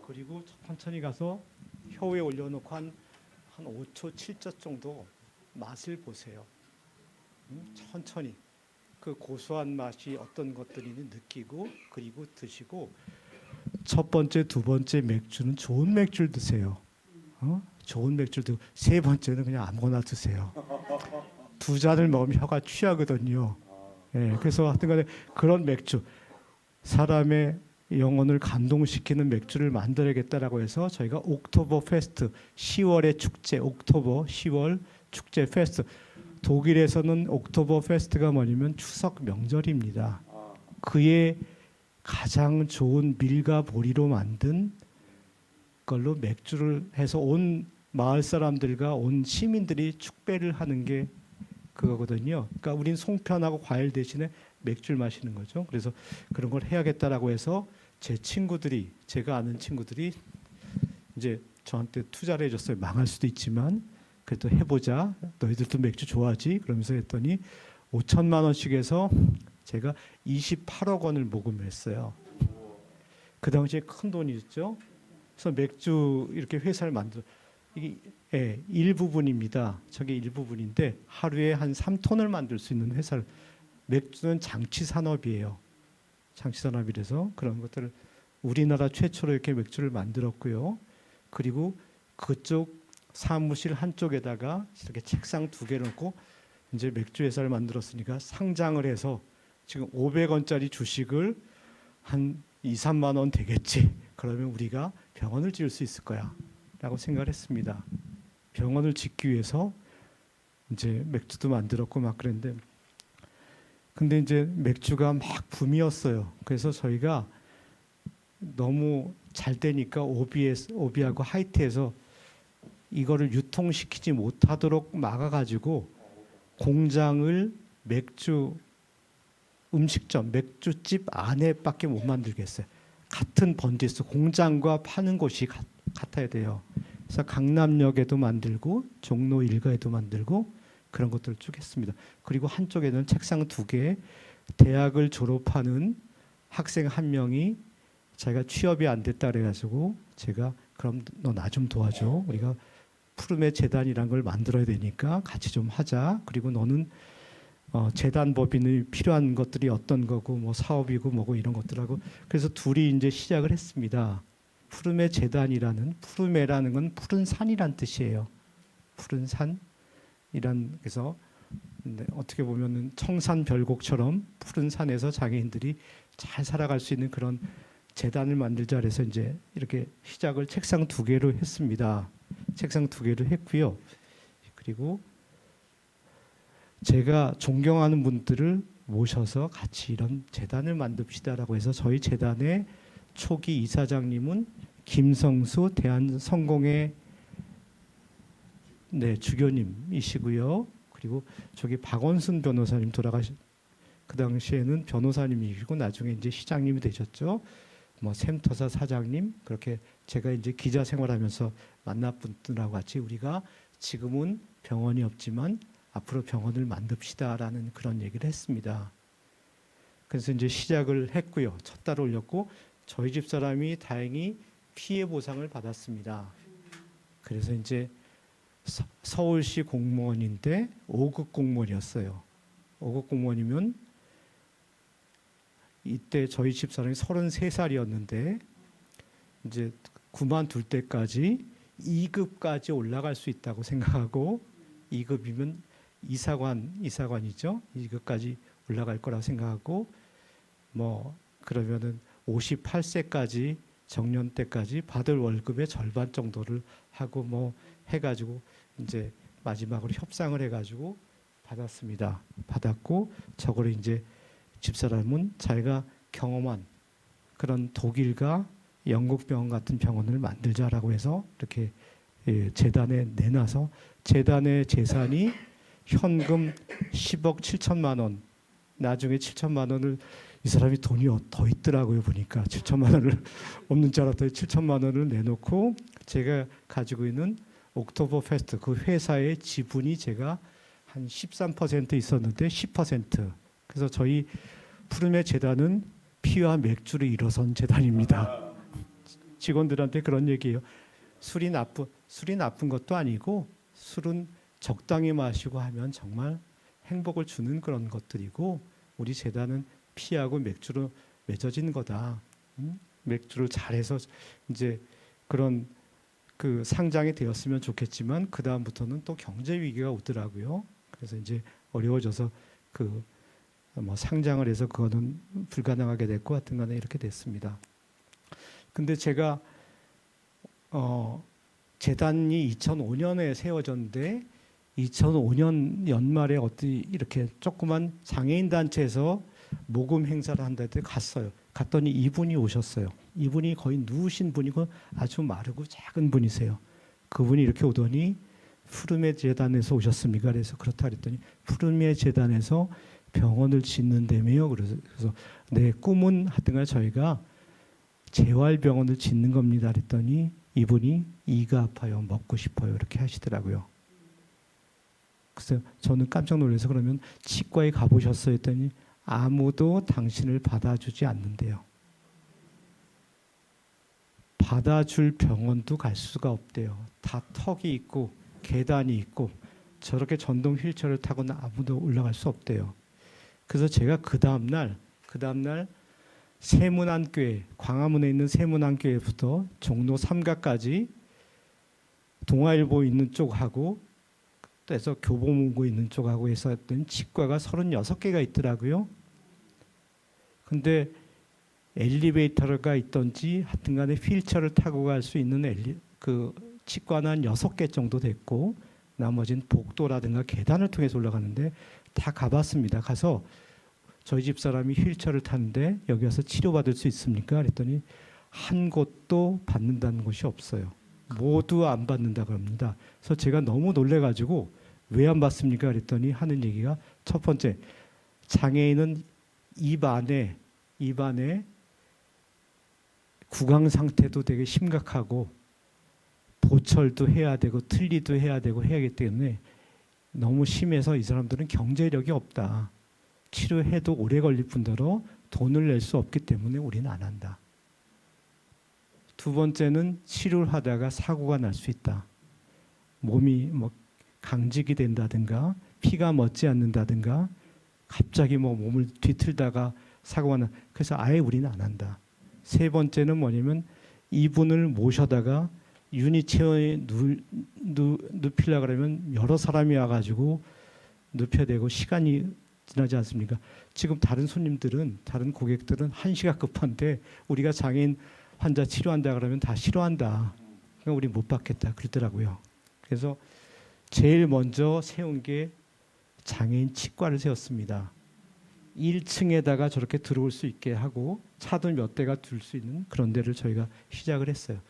그리고 천천히 가서 혀 위에 올려놓고 한 5초, 7초 정도 맛을 보세요. 천천히. 그 고소한 맛이 어떤 것들인지 느끼고 그리고 드시고 첫 번째, 두 번째 맥주는 좋은 맥주를 드세요. 좋은 맥주를 드고 세 번째는 그냥 아무거나 드세요. 두 잔을 먹으면 혀가 취하거든요. 예, 그래서 하여튼간에 그런 맥주 사람의 영혼을 감동시키는 맥주를 만들어야겠다라고 해서 저희가 옥토버 페스트 10월의 축제 옥토버 10월 축제 페스트 독일에서는 옥토버 페스트가 뭐냐면 추석 명절입니다. 그의 가장 좋은 밀과 보리로 만든 걸로 맥주를 해서 온 마을 사람들과 온 시민들이 축배를 하는 게 그거거든요. 그러니까 우린 송편하고 과일 대신에 맥주를 마시는 거죠. 그래서 그런 걸 해야겠다라고 해서 제 친구들이 제가 아는 친구들이 이제 저한테 투자를 해줬어요. 망할 수도 있지만 그래도 해보자. 너희들도 맥주 좋아하지? 그러면서 했더니 5천만 원씩 해서 제가 28억 원을 모금을 했어요. 그 당시에 큰 돈이었죠. 그래서 맥주 이렇게 회사를 만들어 이게 일부분입니다. 저게 일부분인데 하루에 한 3톤을 만들 수 있는 회사를 맥주는 장치 산업이에요. 장치 산업이라서 그런 것들을 우리나라 최초로 이렇게 맥주를 만들었고요. 그리고 그쪽 사무실 한쪽에다가 이렇게 책상 두 개를 놓고 이제 맥주 회사를 만들었으니까 상장을 해서 지금 500원짜리 주식을 한 2, 3만 원 되겠지. 그러면 우리가 병원을 지을 수 있을 거야. 라고 생각을 했습니다. 병원을 짓기 위해서 이제 맥주도 만들었고 막 그랬는데 근데 이제 맥주가 막 붐이었어요. 그래서 저희가 너무 잘 되니까 오비하고 하이트에서 이거를 유통시키지 못하도록 막아가지고 공장을 맥주 음식점, 맥주집 안에밖에 못 만들게 했어요. 같은 번지수 공장과 파는 곳이 같아야 돼요. 그래서 강남역에도 만들고 종로 일가에도 만들고 그런 것들을 쭉 했습니다. 그리고 한쪽에는 책상 두 개, 대학을 졸업하는 학생 한 명이 자기가 취업이 안 됐다 그래가지고 제가 그럼 너 나 좀 도와줘. 우리가 푸름의 재단이란 걸 만들어야 되니까 같이 좀 하자. 그리고 너는 재단 법인이 필요한 것들이 어떤 거고 뭐 사업이고 뭐고 이런 것들하고 그래서 둘이 이제 시작을 했습니다. 푸름의 재단이라는 푸르메라는 건 푸른 산이란 뜻이에요. 푸른 산이란 그래서 어떻게 보면은 청산별곡처럼 푸른 산에서 장애인들이 잘 살아갈 수 있는 그런 재단을 만들자 그래서 이제 이렇게 시작을 책상 두 개로 했습니다. 책상 두 개를 했고요. 그리고 제가 존경하는 분들을 모셔서 같이 이런 재단을 만듭시다라고 해서 저희 재단의 초기 이사장님은 김성수 대한성공회 주교님이시고요. 그리고 저기 박원순 변호사님 그 당시에는 변호사님이시고 나중에 이제 시장님이 되셨죠. 뭐 샘터사 사장님 그렇게 제가 이제 기자 생활하면서 만난 분들하고 같이 우리가 지금은 병원이 없지만 앞으로 병원을 만듭시다라는 그런 얘기를 했습니다. 그래서 이제 시작을 했고요. 첫 달을 올렸고 저희 집 사람이 다행히 피해 보상을 받았습니다. 그래서 이제 서울시 공무원인데 5급 공무원이었어요. 5급 공무원이면 이때 저희 집 사람이 33살이었는데 이제 그만둘 때까지 2급까지 올라갈 수 있다고 생각하고 2급이면 이사관이죠. 2급까지 올라갈 거라고 생각하고 뭐 그러면은 58세까지 정년 때까지 받을 월급의 절반 정도를 하고 뭐 해가지고 이제 마지막으로 협상을 해가지고 받았습니다. 받았고 저거를 이제 집사람은 자기가 경험한 그런 독일과 영국 병원 같은 병원을 만들자라고 해서 이렇게 재단에 내놔서 재단의 재산이 현금 10억 7천만 원, 나중에 7천만 원을 이 사람이 돈이 더 있더라고요. 보니까 7천만 원을 없는 줄 알았더니 7천만 원을 내놓고 제가 가지고 있는 옥토버 페스트 그 회사의 지분이 제가 한 13% 있었는데 10%. 그래서 저희 푸르메 재단은 피와 맥주를 일어선 재단입니다. 직원들한테 그런 얘기예요. 술이 나쁜 것도 아니고 술은 적당히 마시고 하면 정말 행복을 주는 그런 것들이고 우리 재단은 피하고 맥주로 맺어진 거다. 맥주를 잘해서 이제 그런 그 상장이 되었으면 좋겠지만 그 다음부터는 또 경제 위기가 오더라고요. 그래서 이제 어려워져서 그 뭐 상장을 해서 그거는 불가능하게 됐고 하여튼간에 이렇게 됐습니다. 근데 제가 재단이 2005년에 세워졌는데 2005년 연말에 어디 이렇게 조그만 장애인 단체에서 모금 행사를 한다는데 갔어요. 갔더니 이분이 오셨어요. 이분이 거의 누우신 분이고 아주 마르고 작은 분이세요. 그분이 이렇게 오더니 푸르메 재단에서 오셨습니까? 그래서 그렇다 그랬더니 푸르메 재단에서 병원을 짓는다며요. 그래서 내 꿈은 하여튼간 저희가 재활병원을 짓는 겁니다. 그랬더니 이분이 이가 아파요. 먹고 싶어요. 이렇게 하시더라고요. 그래서 저는 깜짝 놀라서 그러면 치과에 가보셨어요? 했더니 아무도 당신을 받아주지 않는데요. 받아줄 병원도 갈 수가 없대요. 다 턱이 있고 계단이 있고 저렇게 전동 휠체어를 타고는 아무도 올라갈 수 없대요. 그래서 제가 그 다음날 세문안교회, 광화문에 있는 세문안교회부터 종로 3가까지 동아일보 있는 쪽하고 해서 교보문고 있는 쪽하고 해서 했더니 치과가 36개가 있더라고요. 근데 엘리베이터가 있던지 하여튼간에 휠체어를 타고 갈 수 있는 그 치과는 한 6개 정도 됐고 나머지는 복도라든가 계단을 통해서 올라가는데 다 가봤습니다. 가서 저희 집사람이 휠체어를 타는데 여기 와서 치료받을 수 있습니까? 그랬더니 한 곳도 받는다는 곳이 없어요. 모두 안 받는다 그럽니다. 그래서 제가 너무 놀래가지고 왜 안 받습니까? 그랬더니 하는 얘기가 첫 번째 장애인은 입 안에 구강 상태도 되게 심각하고 보철도 해야 되고 틀니도 해야 되고 해야 하기 때문에 너무 심해서 이 사람들은 경제력이 없다. 치료해도 오래 걸릴 뿐더러 돈을 낼 수 없기 때문에 우리는 안 한다. 두 번째는 치료를 하다가 사고가 날 수 있다. 몸이 뭐 강직이 된다든가 피가 멎지 않는다든가 갑자기 뭐 몸을 뒤틀다가 사고가 나. 그래서 아예 우리는 안 한다. 세 번째는 뭐냐면 이분을 모셔다가 유니체어에 눕히려고 그러면 여러 사람이 와가지고 눕혀야 되고 시간이 지나지 않습니까? 지금 다른 손님들은 다른 고객들은 1시가 급한데 우리가 장애인 환자 치료한다 그러면 다 싫어한다. 그러니까 우리 못 받겠다 그러더라고요. 그래서 제일 먼저 세운 게 장애인 치과를 세웠습니다. 1층에다가 저렇게 들어올 수 있게 하고 차도 몇 대가 둘 수 있는 그런 데를 저희가 시작을 했어요.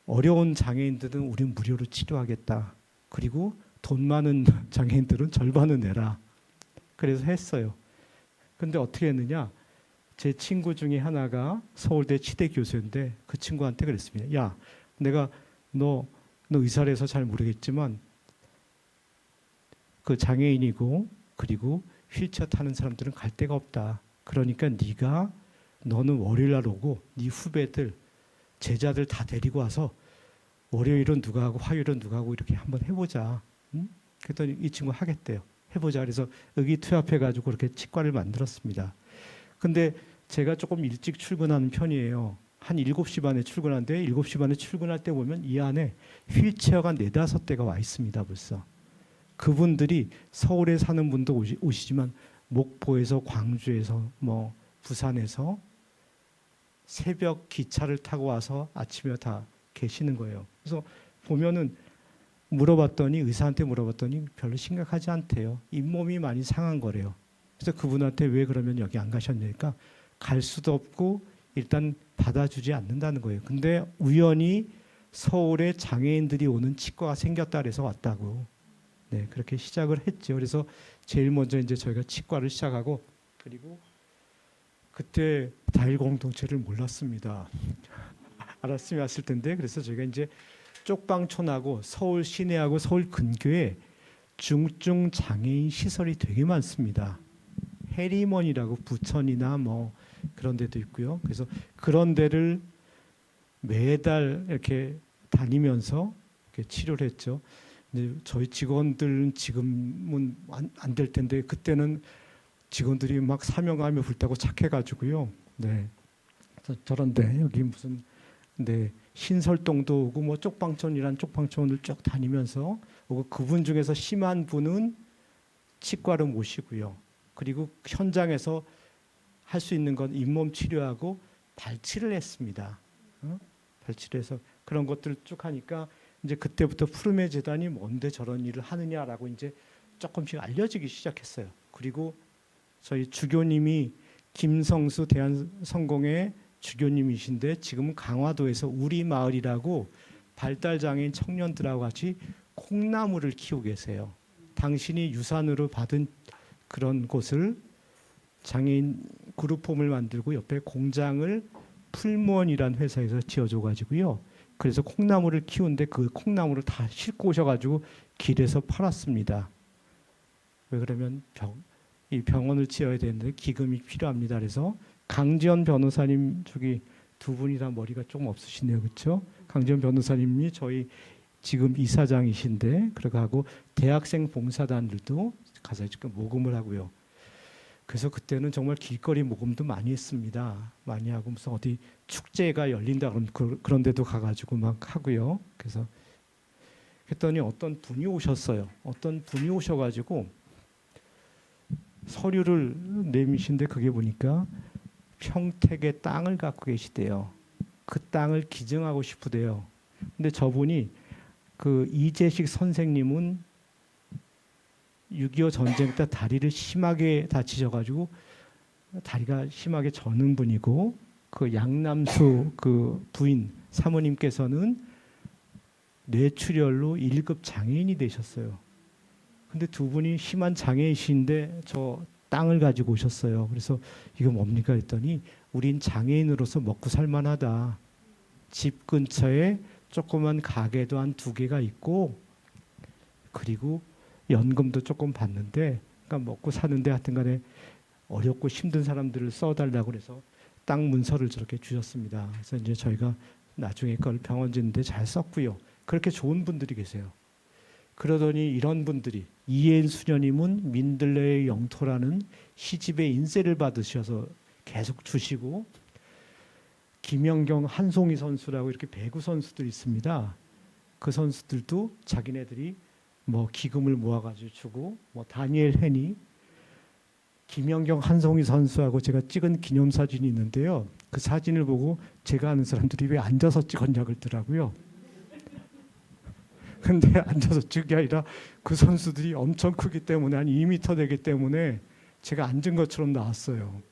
어려운 장애인들은 우린 무료로 치료하겠다. 그리고 돈 많은 장애인들은 절반은 내라. 그래서 했어요. 근데 어떻게 했느냐? 제 친구 중에 하나가 서울대 치대 교수인데 그 친구한테 그랬습니다. 야, 내가 너 의사라서 잘 모르겠지만 그 장애인이고 그리고 휠체어 타는 사람들은 갈 데가 없다. 그러니까 너는 월요일 날 오고 네 후배들 제자들 다 데리고 와서 월요일은 누가 하고 화요일은 누가 하고 이렇게 한번 해보자. 응? 그랬더니 이 친구 하겠대요. 해보자. 그래서 의기투합해가지고 그렇게 치과를 만들었습니다. 근데 제가 조금 일찍 출근하는 편이에요. 한 7시 반에 출근하는데 7시 반에 출근할 때 보면 이 안에 휠체어가 4-5대가 와 있습니다. 벌써. 그분들이 서울에 사는 분도 오시지만 목포에서 광주에서 뭐 부산에서 새벽 기차를 타고 와서 아침에 다 계시는 거예요. 그래서 보면은 물어봤더니 의사한테 물어봤더니 별로 심각하지 않대요. 잇몸이 많이 상한 거래요. 그래서 그분한테 왜 그러면 여기 안 가셨냐니까 갈 수도 없고 일단 받아주지 않는다는 거예요. 근데 우연히 서울에 장애인들이 오는 치과가 생겼다 그래서 왔다고. 네, 그렇게 시작을 했죠. 그래서 제일 먼저 이제 저희가 치과를 시작하고 그리고 그때 다일 공동체를 몰랐습니다. 알았으면 왔을 텐데 그래서 저희가 이제 쪽방촌하고 서울 시내하고 서울 근교에 중증 장애인 시설이 되게 많습니다. 해리먼이라고 부천이나 뭐 그런 데도 있고요. 그래서 그런 데를 매달 이렇게 다니면서 이렇게 치료를 했죠. 근데 저희 직원들은 지금은 안 될 텐데 그때는 직원들이 막 사명감에 불타고 착해가지고요. 네, 그래서 저런데 여기 무슨 네 신설동도 오고 뭐 쪽방촌이란 쪽방촌을 쭉 다니면서 오고 그분 중에서 심한 분은 치과로 모시고요. 그리고 현장에서 할 수 있는 건 잇몸 치료하고 발치를 했습니다. 발치를 해서 그런 것들을 쭉 하니까 이제 그때부터 푸르메 재단이 뭔데 저런 일을 하느냐라고 이제 조금씩 알려지기 시작했어요. 그리고 저희 주교님이 김성수 대한성공회 주교님이신데 지금은 강화도에서 우리 마을이라고 발달장애인 청년들하고 같이 콩나물을 키우고 계세요. 당신이 유산으로 받은 그런 곳을 장애인 그룹홈을 만들고 옆에 공장을 풀무원이라는 회사에서 지어줘가지고요. 그래서 콩나물을 키우는데 그 콩나물을 다 싣고 오셔가지고 길에서 팔았습니다. 왜 그러면 이 병원을 지어야 되는데 기금이 필요합니다. 그래서 강지연 변호사님 저기 두 분이 다 머리가 좀 없으시네요, 그렇죠? 강지연 변호사님이 저희 지금 이사장이신데 그렇게 하고 대학생 봉사단들도 가서 지금 모금을 하고요. 그래서 그때는 정말 길거리 모금도 많이 했습니다. 많이 하고 무슨 어디 축제가 열린다 그러면 그런 데도 가가지고 막 하고요. 그래서 했더니 어떤 분이 오셨어요. 어떤 분이 오셔가지고 서류를 내미신데 그게 보니까 평택의 땅을 갖고 계시대요. 그 땅을 기증하고 싶으대요. 근데 저분이 그 이재식 선생님은 6.25 전쟁 때 다리를 심하게 다치셔가지고 다리가 심하게 저는 분이고 그 양남수 그 부인 사모님께서는 뇌출혈로 1급 장애인이 되셨어요. 근데 두 분이 심한 장애이신데 저 땅을 가지고 오셨어요. 그래서 이거 뭡니까 했더니 우린 장애인으로서 먹고 살만하다. 집 근처에 조그만 가게도 한 2개가 있고 그리고 연금도 조금 받는데 그러니까 먹고 사는데 하여튼 간에 어렵고 힘든 사람들을 써달라고 그래서 땅 문서를 저렇게 주셨습니다. 그래서 이제 저희가 나중에 그걸 병원 짓는데 잘 썼고요. 그렇게 좋은 분들이 계세요. 그러더니 이런 분들이 이혜인 수녀님은 민들레의 영토라는 시집의 인쇄를 받으셔서 계속 주시고 김연경 한송이 선수라고 이렇게 배구 선수들이 있습니다. 그 선수들도 자기네들이 뭐 기금을 모아가지고 주고 뭐 다니엘 헤니 김연경 한송이 선수하고 제가 찍은 기념사진이 있는데요. 그 사진을 보고 제가 아는 사람들이 왜 앉아서 찍었냐 그러더라고요. 근데 앉아서 찍은 게 아니라 그 선수들이 엄청 크기 때문에 한 2m 되기 때문에 제가 앉은 것처럼 나왔어요.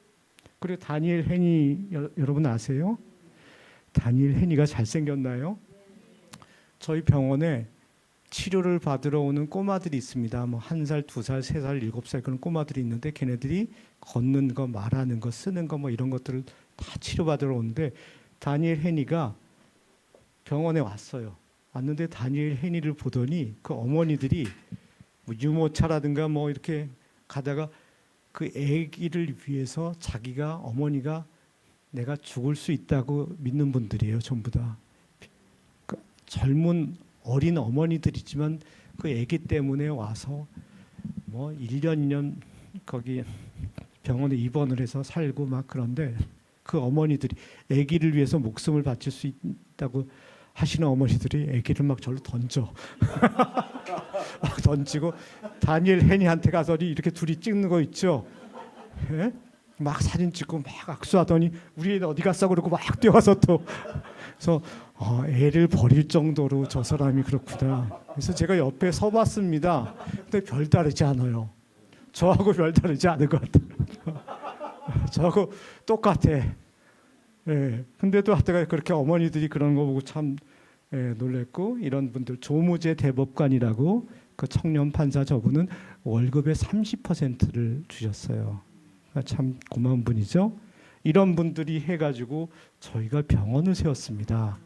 그리고 다니엘 헤니 여러분 아세요? 다니엘 헤니가 잘생겼나요? 저희 병원에 치료를 받으러 오는 꼬마들이 있습니다. 뭐 1살, 2살, 3살, 7살 그런 꼬마들이 있는데 걔네들이 걷는 거, 말하는 거, 쓰는 거 뭐 이런 것들을 다 치료받으러 오는데 다니엘 헤니가 병원에 왔어요. 왔는데 다니엘 헤니를 보더니 그 어머니들이 뭐 유모차라든가 뭐 이렇게 가다가 그 아기를 위해서 자기가 어머니가 내가 죽을 수 있다고 믿는 분들이에요. 전부 다. 그 젊은 어린 어머니들이지만 그 아기 때문에 와서 뭐 1년 2년 거기 병원에 입원을 해서 살고 막 그런데 그 어머니들이 아기를 위해서 목숨을 바칠 수 있다고 하시는 어머니들이 아기를 막 절로 던져. 던지고 다니엘 헤니한테 가서 이렇게 둘이 찍는 거 있죠. 예? 막 사진 찍고 막 악수하더니 우리 애 어디 갔어 그러고 막 뛰어와서 또 그래서 애를 버릴 정도로 저 사람이 그렇구나. 그래서 제가 옆에 서봤습니다. 근데 별다르지 않아요. 저하고 별다르지 않을 것 같아요. 저하고 똑같아. 예. 근데도 하여튼 그렇게 어머니들이 그런 거 보고 참 놀랬고, 이런 분들 조무제 대법관이라고 그 청년 판사 저분은 월급의 30%를 주셨어요. 참 고마운 분이죠. 이런 분들이 해가지고 저희가 병원을 세웠습니다.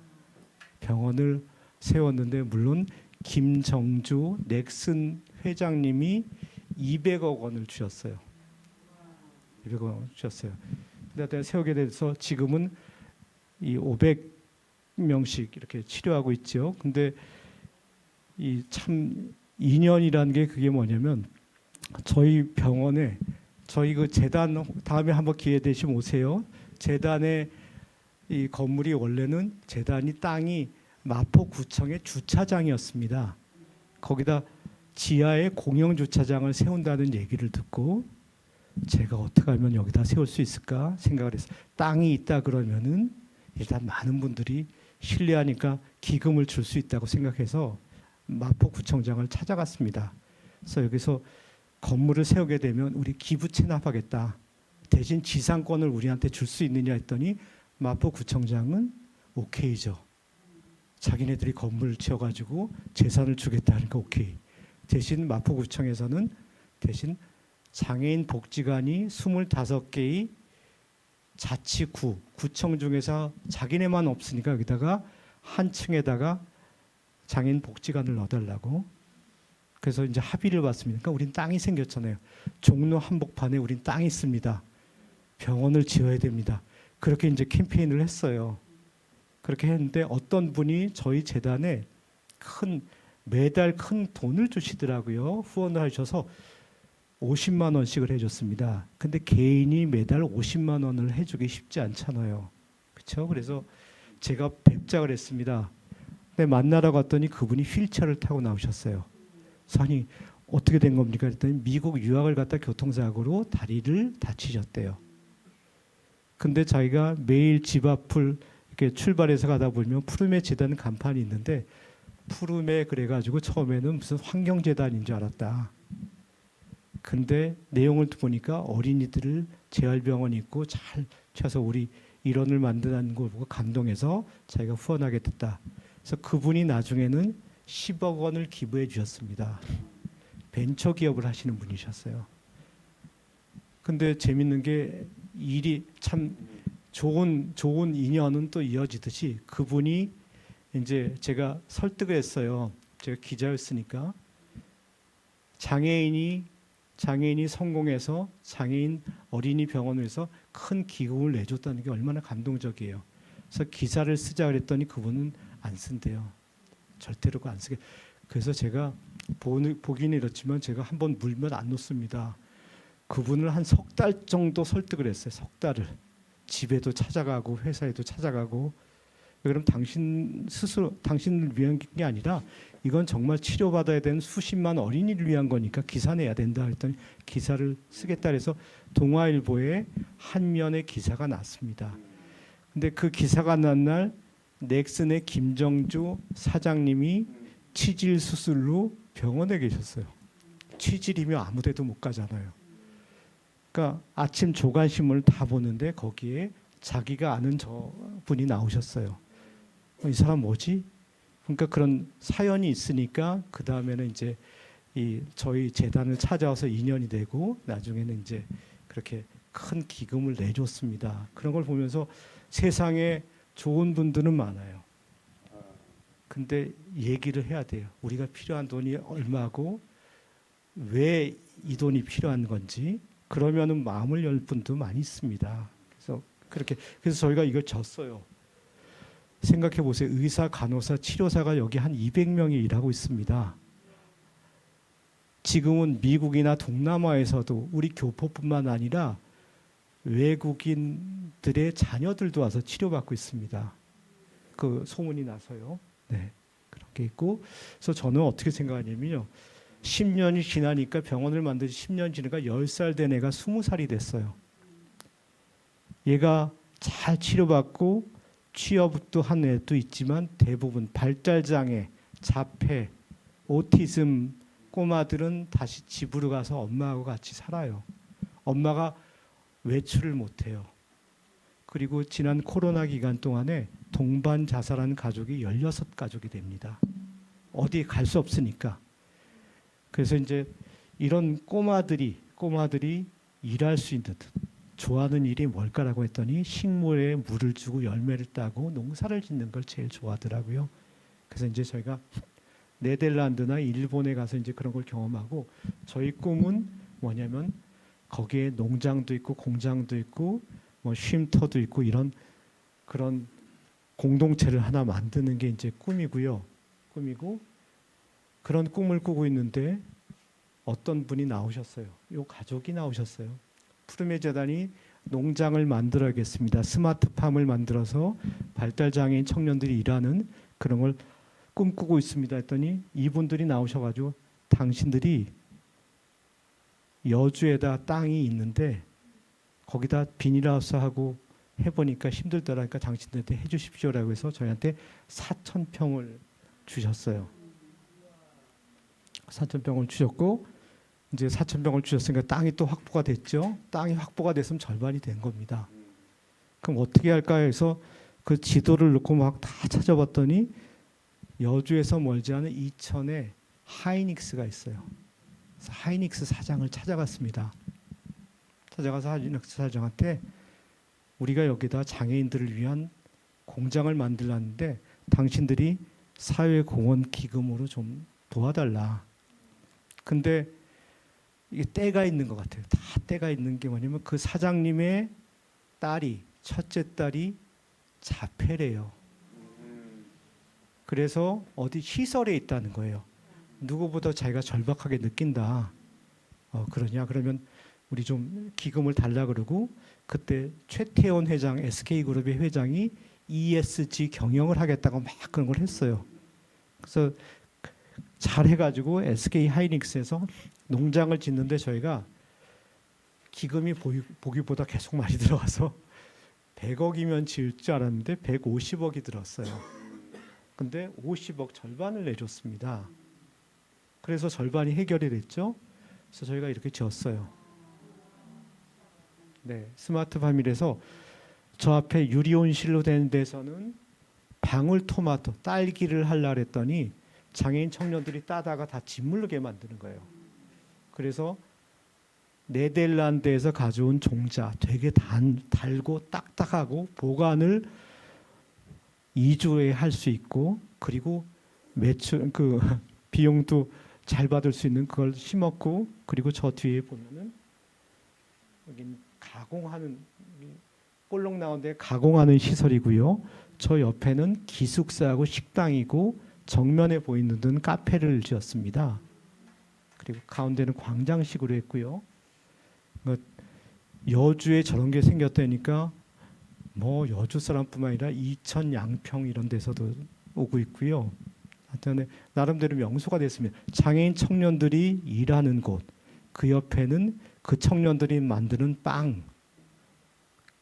병원을 세웠는데 물론 김정주 넥슨 회장님이 200억 원을 주셨어요. 200억 원 주셨어요. 근데 세우게 돼서 지금은 이 500명씩 이렇게 치료하고 있죠. 근데 이 참 인연이라는 게 그게 뭐냐면 저희 병원에 저희 그 재단 다음에 한번 기회 되시면 오세요. 재단의 이 건물이 원래는 재단이 땅이 마포구청의 주차장이었습니다. 거기다 지하에 공영 주차장을 세운다는 얘기를 듣고 제가 어떻게 하면 여기다 세울 수 있을까 생각을 했어요. 땅이 있다 그러면은 일단 많은 분들이 신뢰하니까 기금을 줄 수 있다고 생각해서 마포구청장을 찾아갔습니다. 그래서 여기서 건물을 세우게 되면 우리 기부 체납하겠다. 대신 지상권을 우리한테 줄 수 있느냐 했더니 마포구청장은 오케이죠. 자기네들이 건물을 지어가지고 재산을 주겠다니까 오케이. 대신 마포구청에서는 대신 장애인 복지관이 25개의 자치구, 구청 중에서 자기네만 없으니까 여기다가 한 층에다가 장애인 복지관을 넣어달라고. 그래서 이제 합의를 받습니다. 그러니까 우린 땅이 생겼잖아요. 종로 한복판에 우린 땅이 있습니다. 병원을 지어야 됩니다. 그렇게 이제 캠페인을 했어요. 그렇게 했는데 어떤 분이 저희 재단에 매달 큰 돈을 주시더라고요. 후원을 하셔서 50만 원씩을 해줬습니다. 근데 개인이 매달 50만 원을 해주기 쉽지 않잖아요. 그렇죠? 그래서 제가 뵙자고 했습니다. 근데 만나러 갔더니 그분이 휠체어를 타고 나오셨어요. 아니 어떻게 된 겁니까? 그랬더니 미국 유학을 갔다 교통사고로 다리를 다치셨대요. 근데 자기가 매일 집 앞을 이렇게 출발해서 가다 보면 푸르메 재단 간판이 있는데 푸르메 그래가지고 처음에는 무슨 환경재단인 줄 알았다. 근데 내용을 보니까 어린이들을 재활병원이 있고 잘 쳐서 우리 일원을 만드는 걸 보고 감동해서 자기가 후원하게 됐다. 그래서 그분이 나중에는 10억 원을 기부해 주셨습니다. 벤처 기업을 하시는 분이셨어요. 근데 재밌는 게 일이 참 좋은 인연은 또 이어지듯이 그분이 이제 제가 설득을 했어요. 제가 기자였으니까 장애인이 성공해서 장애인 어린이 병원을 해서 큰 기금을 내줬다는 게 얼마나 감동적이에요. 그래서 기사를 쓰자 그랬더니 그분은 안 쓴대요. 절대로 안 쓰게. 그래서 제가 보기는 이렇지만 제가 한번 물면 안 놓습니다. 그분을 한 석 달 정도 설득을 했어요. 석 달을. 집에도 찾아가고 회사에도 찾아가고. 그럼 당신 스스로 당신을 위한 게 아니라 이건 정말 치료받아야 되는 수십만 어린이를 위한 거니까 기사 내야 된다 했더니 기사를 쓰겠다 해서 동아일보에 한 면의 기사가 났습니다. 근데 그 기사가 난 날 넥슨의 김정주 사장님이 치질 수술로 병원에 계셨어요. 치질이면 아무 데도 못 가잖아요. 그러니까 아침 조간신문을 다 보는데 거기에 자기가 아는 저 분이 나오셨어요. 이 사람 뭐지? 그러니까 그런 사연이 있으니까 그 다음에는 이제 저희 재단을 찾아와서 인연이 되고 나중에는 이제 그렇게 큰 기금을 내줬습니다. 그런 걸 보면서 세상에 좋은 분들은 많아요. 근데 얘기를 해야 돼요. 우리가 필요한 돈이 얼마고 왜 이 돈이 필요한 건지. 그러면은 마음을 열 분도 많이 있습니다. 그래서 저희가 이걸 졌어요. 생각해 보세요. 의사, 간호사, 치료사가 여기 한 200명이 일하고 있습니다. 지금은 미국이나 동남아에서도 우리 교포뿐만 아니라 외국인들의 자녀들도 와서 치료받고 있습니다. 그 소문이 나서요. 네, 그런 게 있고. 그래서 저는 어떻게 생각하냐면요. 10년이 지나니까 병원을 만든 지 10년 지나니까 10살 된 애가 20살이 됐어요. 얘가 잘 치료받고 취업도 한 애도 있지만 대부분 발달장애, 자폐, 오티즘 꼬마들은 다시 집으로 가서 엄마하고 같이 살아요. 엄마가 외출을 못해요. 그리고 지난 코로나 기간 동안에 동반 자살한 가족이 16가족이 됩니다. 어디 갈 수 없으니까. 그래서 이제 이런 꼬마들이 일할 수 있는 좋아하는 일이 뭘까라고 했더니 식물에 물을 주고 열매를 따고 농사를 짓는 걸 제일 좋아하더라고요. 그래서 이제 저희가 네덜란드나 일본에 가서 이제 그런 걸 경험하고 저희 꿈은 뭐냐면 거기에 농장도 있고 공장도 있고 뭐 쉼터도 있고 이런 그런 공동체를 하나 만드는 게 이제 꿈이고요. 꿈이고 그런 꿈을 꾸고 있는데 어떤 분이 나오셨어요. 요 가족이 나오셨어요. 푸르메 재단이 농장을 만들어야겠습니다. 스마트팜을 만들어서 발달장애인 청년들이 일하는 그런 걸 꿈꾸고 있습니다. 했더니 이분들이 나오셔가지고 당신들이 여주에다 땅이 있는데 거기다 비닐하우스하고 해보니까 힘들더라니까 당신들한테 해주십시오라고 해서 저희한테 4,000평을 주셨어요. 4,000평을 주셨고 이제 4,000평을 주셨으니까 땅이 또 확보가 됐죠. 땅이 확보가 됐으면 절반이 된 겁니다. 그럼 어떻게 할까 해서 그 지도를 놓고 막 다 찾아봤더니 여주에서 멀지 않은 이천에 하이닉스가 있어요. 그래서 하이닉스 사장을 찾아갔습니다. 찾아가서 하이닉스 사장한테 우리가 여기다 장애인들을 위한 공장을 만들었는데 당신들이 사회공헌 기금으로 좀 도와달라. 근데 이게 때가 있는 것 같아요. 다 때가 있는 게 뭐냐면 그 사장님의 딸이 첫째 딸이 자폐래요. 그래서 어디 시설에 있다는 거예요. 누구보다 자기가 절박하게 느낀다. 그러냐? 그러면 우리 좀 기금을 달라 그러고 그때 최태원 회장, SK그룹의 회장이 ESG 경영을 하겠다고 막 그런 걸 했어요. 그래서 잘 해가지고 SK 하이닉스에서 농장을 짓는데 저희가 기금이 보기보다 계속 많이 들어와서 100억이면 지을 줄 알았는데 150억이 들었어요. 근데 50억 절반을 내줬습니다. 그래서 절반이 해결이 됐죠. 그래서 저희가 이렇게 지었어요. 네, 스마트팜이라서 저 앞에 유리온실로 된 데서는 방울토마토, 딸기를 하려고 했더니 장애인 청년들이 따다가 다 짓물르게 만드는 거예요. 그래서 네덜란드에서 가져온 종자 되게 달고 딱딱하고 보관을 2주에 할 수 있고 그리고 매출 그 비용도 잘 받을 수 있는 그걸 심었고 그리고 저 뒤에 보면은 여기 가공하는 볼록 나온 데 가공하는 시설이고요. 저 옆에는 기숙사하고 식당이고 정면에 보이는 데는 카페를 지었습니다. 그리고 가운데는 광장식으로 했고요. 여주에 저런 게 생겼다니까 뭐 여주 사람뿐만 아니라 이천 양평 이런 데서도 오고 있고요. 하여튼 나름대로 명소가 됐습니다. 장애인 청년들이 일하는 곳, 그 옆에는 그 청년들이 만드는 빵,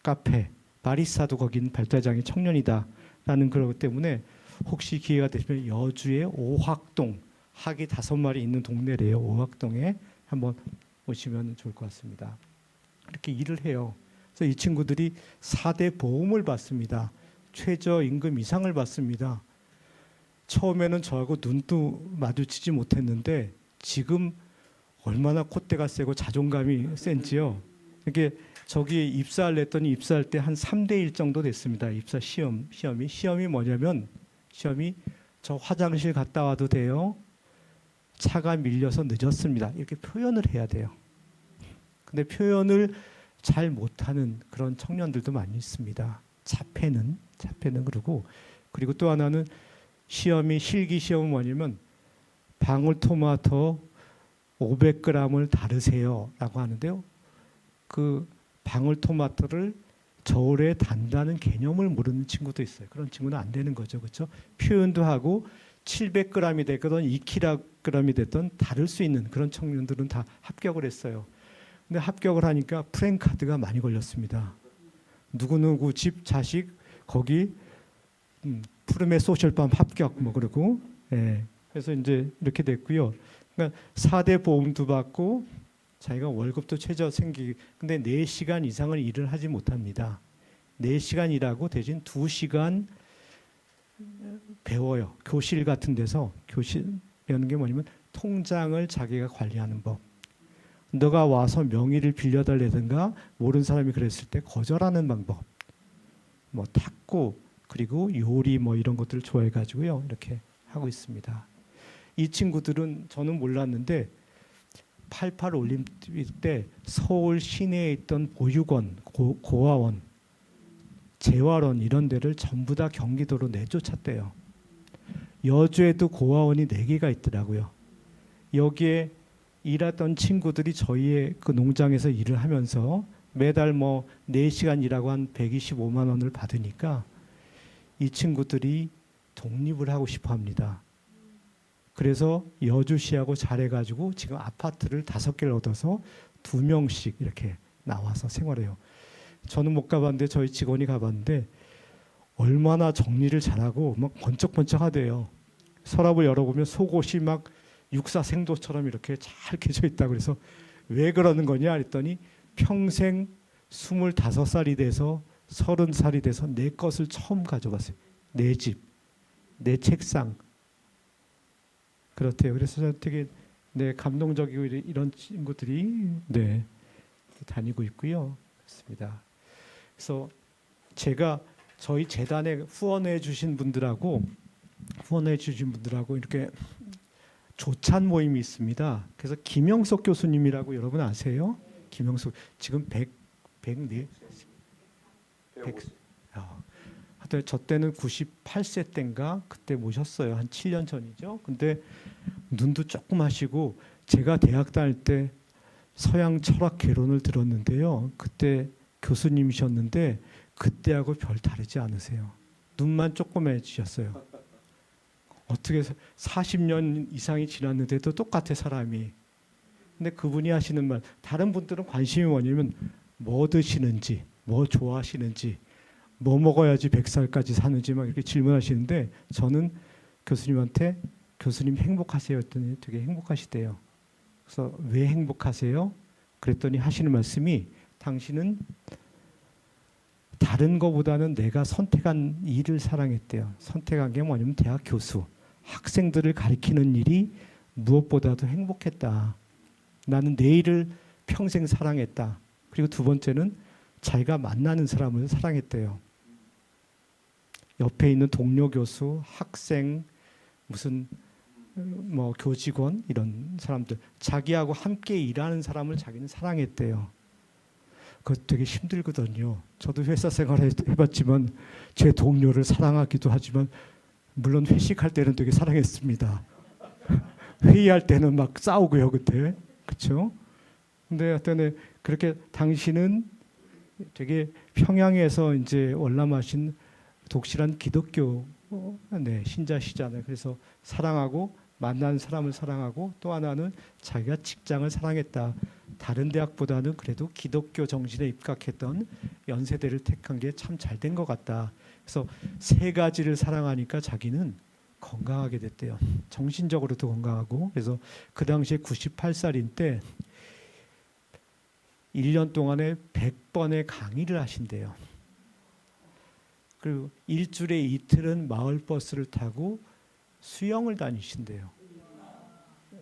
카페, 바리스타도 거긴 발달장애 청년이다라는 그러기 때문에 혹시 기회가 되시면 여주의 오학동, 학이 5마리 있는 동네래요. 오학동에 한번 오시면 좋을 것 같습니다. 이렇게 일을 해요. 그래서 이 친구들이 4대 보험을 받습니다. 최저임금 이상을 받습니다. 처음에는 저하고 눈도 마주치지 못했는데 지금 얼마나 콧대가 세고 자존감이 센지요. 이렇게 저기에 입사를 했더니 입사할 때 한 3대1 정도 됐습니다. 입사 시험이 뭐냐면 시험이 저 화장실 갔다 와도 돼요. 차가 밀려서 늦었습니다. 이렇게 표현을 해야 돼요. 근데 표현을 잘 못하는 그런 청년들도 많이 있습니다. 자폐는 그리고 또 하나는 시험이 실기 시험은 뭐냐면 방울토마토 500g을 다르세요라고 하는데요. 그 방울토마토를 저울에 단다는 개념을 모르는 친구도 있어요. 그런 친구는 안 되는 거죠, 그렇죠? 표현도 하고 700g이 됐든 2kg이 됐든 다를 수 있는 그런 청년들은 다 합격을 했어요. 근데 합격을 하니까 프랭카드가 많이 걸렸습니다. 누구누구 집 자식 거기 푸르메 소셜밤 합격 뭐 그러고 예. 그래서 이제 이렇게 됐고요. 그러니까 4대 보험도 받고 자기가 월급도 최저 생기기 근데 4시간 이상을 일을 하지 못합니다. 4시간 일하고 대신 2시간 배워요. 교실 같은 데서 교실 배우는 게 뭐냐면 통장을 자기가 관리하는 법. 너가 와서 명의를 빌려달라든가 모르는 사람이 그랬을 때 거절하는 방법. 뭐 탁구 그리고 요리 뭐 이런 것들을 좋아해 가지고요. 이렇게 하고 있습니다. 이 친구들은 저는 몰랐는데 88 올림픽 때 서울 시내에 있던 보육원, 고아원, 재활원 이런 데를 전부 다 경기도로 내쫓았대요. 여주에도 고아원이 4개가 있더라고요. 여기에 일하던 친구들이 저희의 그 농장에서 일을 하면서 매달 뭐 4시간 일하고 한 125만 원을 받으니까 이 친구들이 독립을 하고 싶어 합니다. 그래서 여주시하고 잘해가지고 지금 아파트를 5개를 얻어서 2명씩 이렇게 나와서 생활해요. 저는 못 가봤는데 저희 직원이 가봤는데 얼마나 정리를 잘하고 막 번쩍번쩍하대요. 서랍을 열어보면 속옷이 막 육사생도처럼 이렇게 잘 개져 있다고 그래서 왜 그러는 거냐 했더니 평생 25살이 돼서 30살이 돼서 내 것을 처음 가져갔어요. 내 집, 내 책상. 그렇대요. 그래서 저는 되게 감동적이고 이런 친구들이 다니고 있고요. 그렇습니다. 그래서 제가 저희 재단에 후원해 주신 분들하고 이렇게 조찬 모임이 있습니다. 그래서 김영석 교수님이라고 여러분 아세요? 김영석 지금 100 저 때는 98세 때인가 그때 모셨어요. 한 7년 전이죠. 근데 눈도 조금 하시고 제가 대학 다닐 때 서양 철학 개론을 들었는데요. 그때 교수님이셨는데 그때하고 별 다르지 않으세요. 눈만 조그매지셨어요. 어떻게 40년 이상이 지났는데도 똑같아 사람이. 근데 그분이 하시는 말 다른 분들은 관심이 뭐냐면 뭐 드시는지 뭐 좋아하시는지 뭐 먹어야지 100살까지 사는지 막 이렇게 질문하시는데 저는 교수님한테 교수님 행복하세요 했더니 되게 행복하시대요. 그래서 왜 행복하세요? 그랬더니 하시는 말씀이 당신은 다른 거보다는 내가 선택한 일을 사랑했대요. 선택한 게 뭐냐면 대학 교수, 학생들을 가르치는 일이 무엇보다도 행복했다. 나는 내 일을 평생 사랑했다. 그리고 두 번째는 자기가 만나는 사람을 사랑했대요. 옆에 있는 동료 교수, 학생, 무슨 뭐 교직원 이런 사람들, 자기하고 함께 일하는 사람을 자기는 사랑했대요. 그거 되게 힘들거든요. 저도 회사 생활을 해봤지만 제 동료를 사랑하기도 하지만 물론 회식할 때는 되게 사랑했습니다. 회의할 때는 막 싸우고요 그때, 그렇죠? 근데 하여튼 그렇게 당신은 되게 평양에서 이제 월남하신 독실한 기독교 신자시잖아요. 그래서 사랑하고 만나는 사람을 사랑하고 또 하나는 자기가 직장을 사랑했다. 다른 대학보다는 그래도 기독교 정신에 입각했던 연세대를 택한 게 참 잘 된 것 같다. 그래서 3가지를 사랑하니까 자기는 건강하게 됐대요. 정신적으로도 건강하고. 그래서 그 당시에 98살인 때 1년 동안에 100번의 강의를 하신대요. 그리고 일주일에 이틀은 마을버스를 타고 수영을 다니신대요.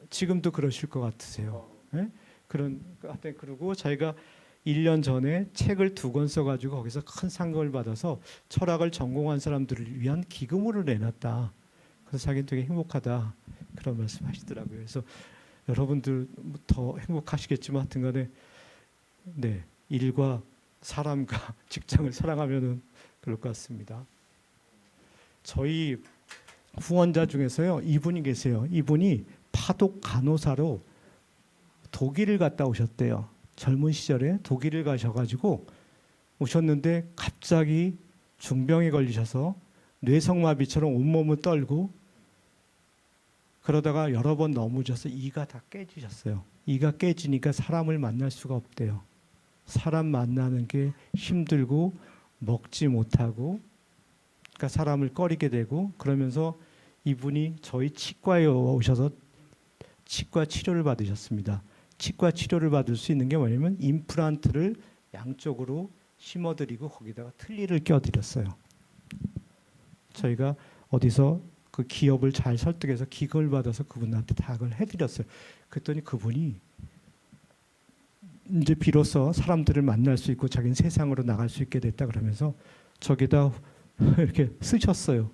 지금도 그러실 것 같으세요. 네? 그리고 자기가 1년 전에 책을 2권 써가지고 거기서 큰 상금을 받아서 철학을 전공한 사람들을 위한 기금으로 내놨다. 그래서 자기는 되게 행복하다. 그런 말씀하시더라고요. 그래서 여러분들 더 행복하시겠지만 하여튼간에 일과 사람과 직장을 사랑하면은 그럴 것 같습니다. 저희 후원자 중에서요 이분이 계세요. 이분이 파독 간호사로 독일을 갔다 오셨대요. 젊은 시절에 독일을 가셔가지고 오셨는데 갑자기 중병에 걸리셔서 뇌성마비처럼 온몸을 떨고 그러다가 여러 번 넘어져서 이가 다 깨지셨어요. 이가 깨지니까 사람을 만날 수가 없대요. 사람 만나는 게 힘들고 먹지 못하고, 그러니까 사람을 꺼리게 되고, 그러면서 이분이 저희 치과에 오셔서 치과 치료를 받으셨습니다. 치과 치료를 받을 수 있는 게 뭐냐면 임플란트를 양쪽으로 심어드리고 거기다가 틀니를 껴드렸어요. 저희가 어디서 그 기업을 잘 설득해서 기금을 받아서 그분한테 다 그걸 해드렸어요. 그랬더니 그분이 이제 비로소 사람들을 만날 수 있고 자기는 세상으로 나갈 수 있게 됐다 그러면서 저기다 이렇게 쓰셨어요.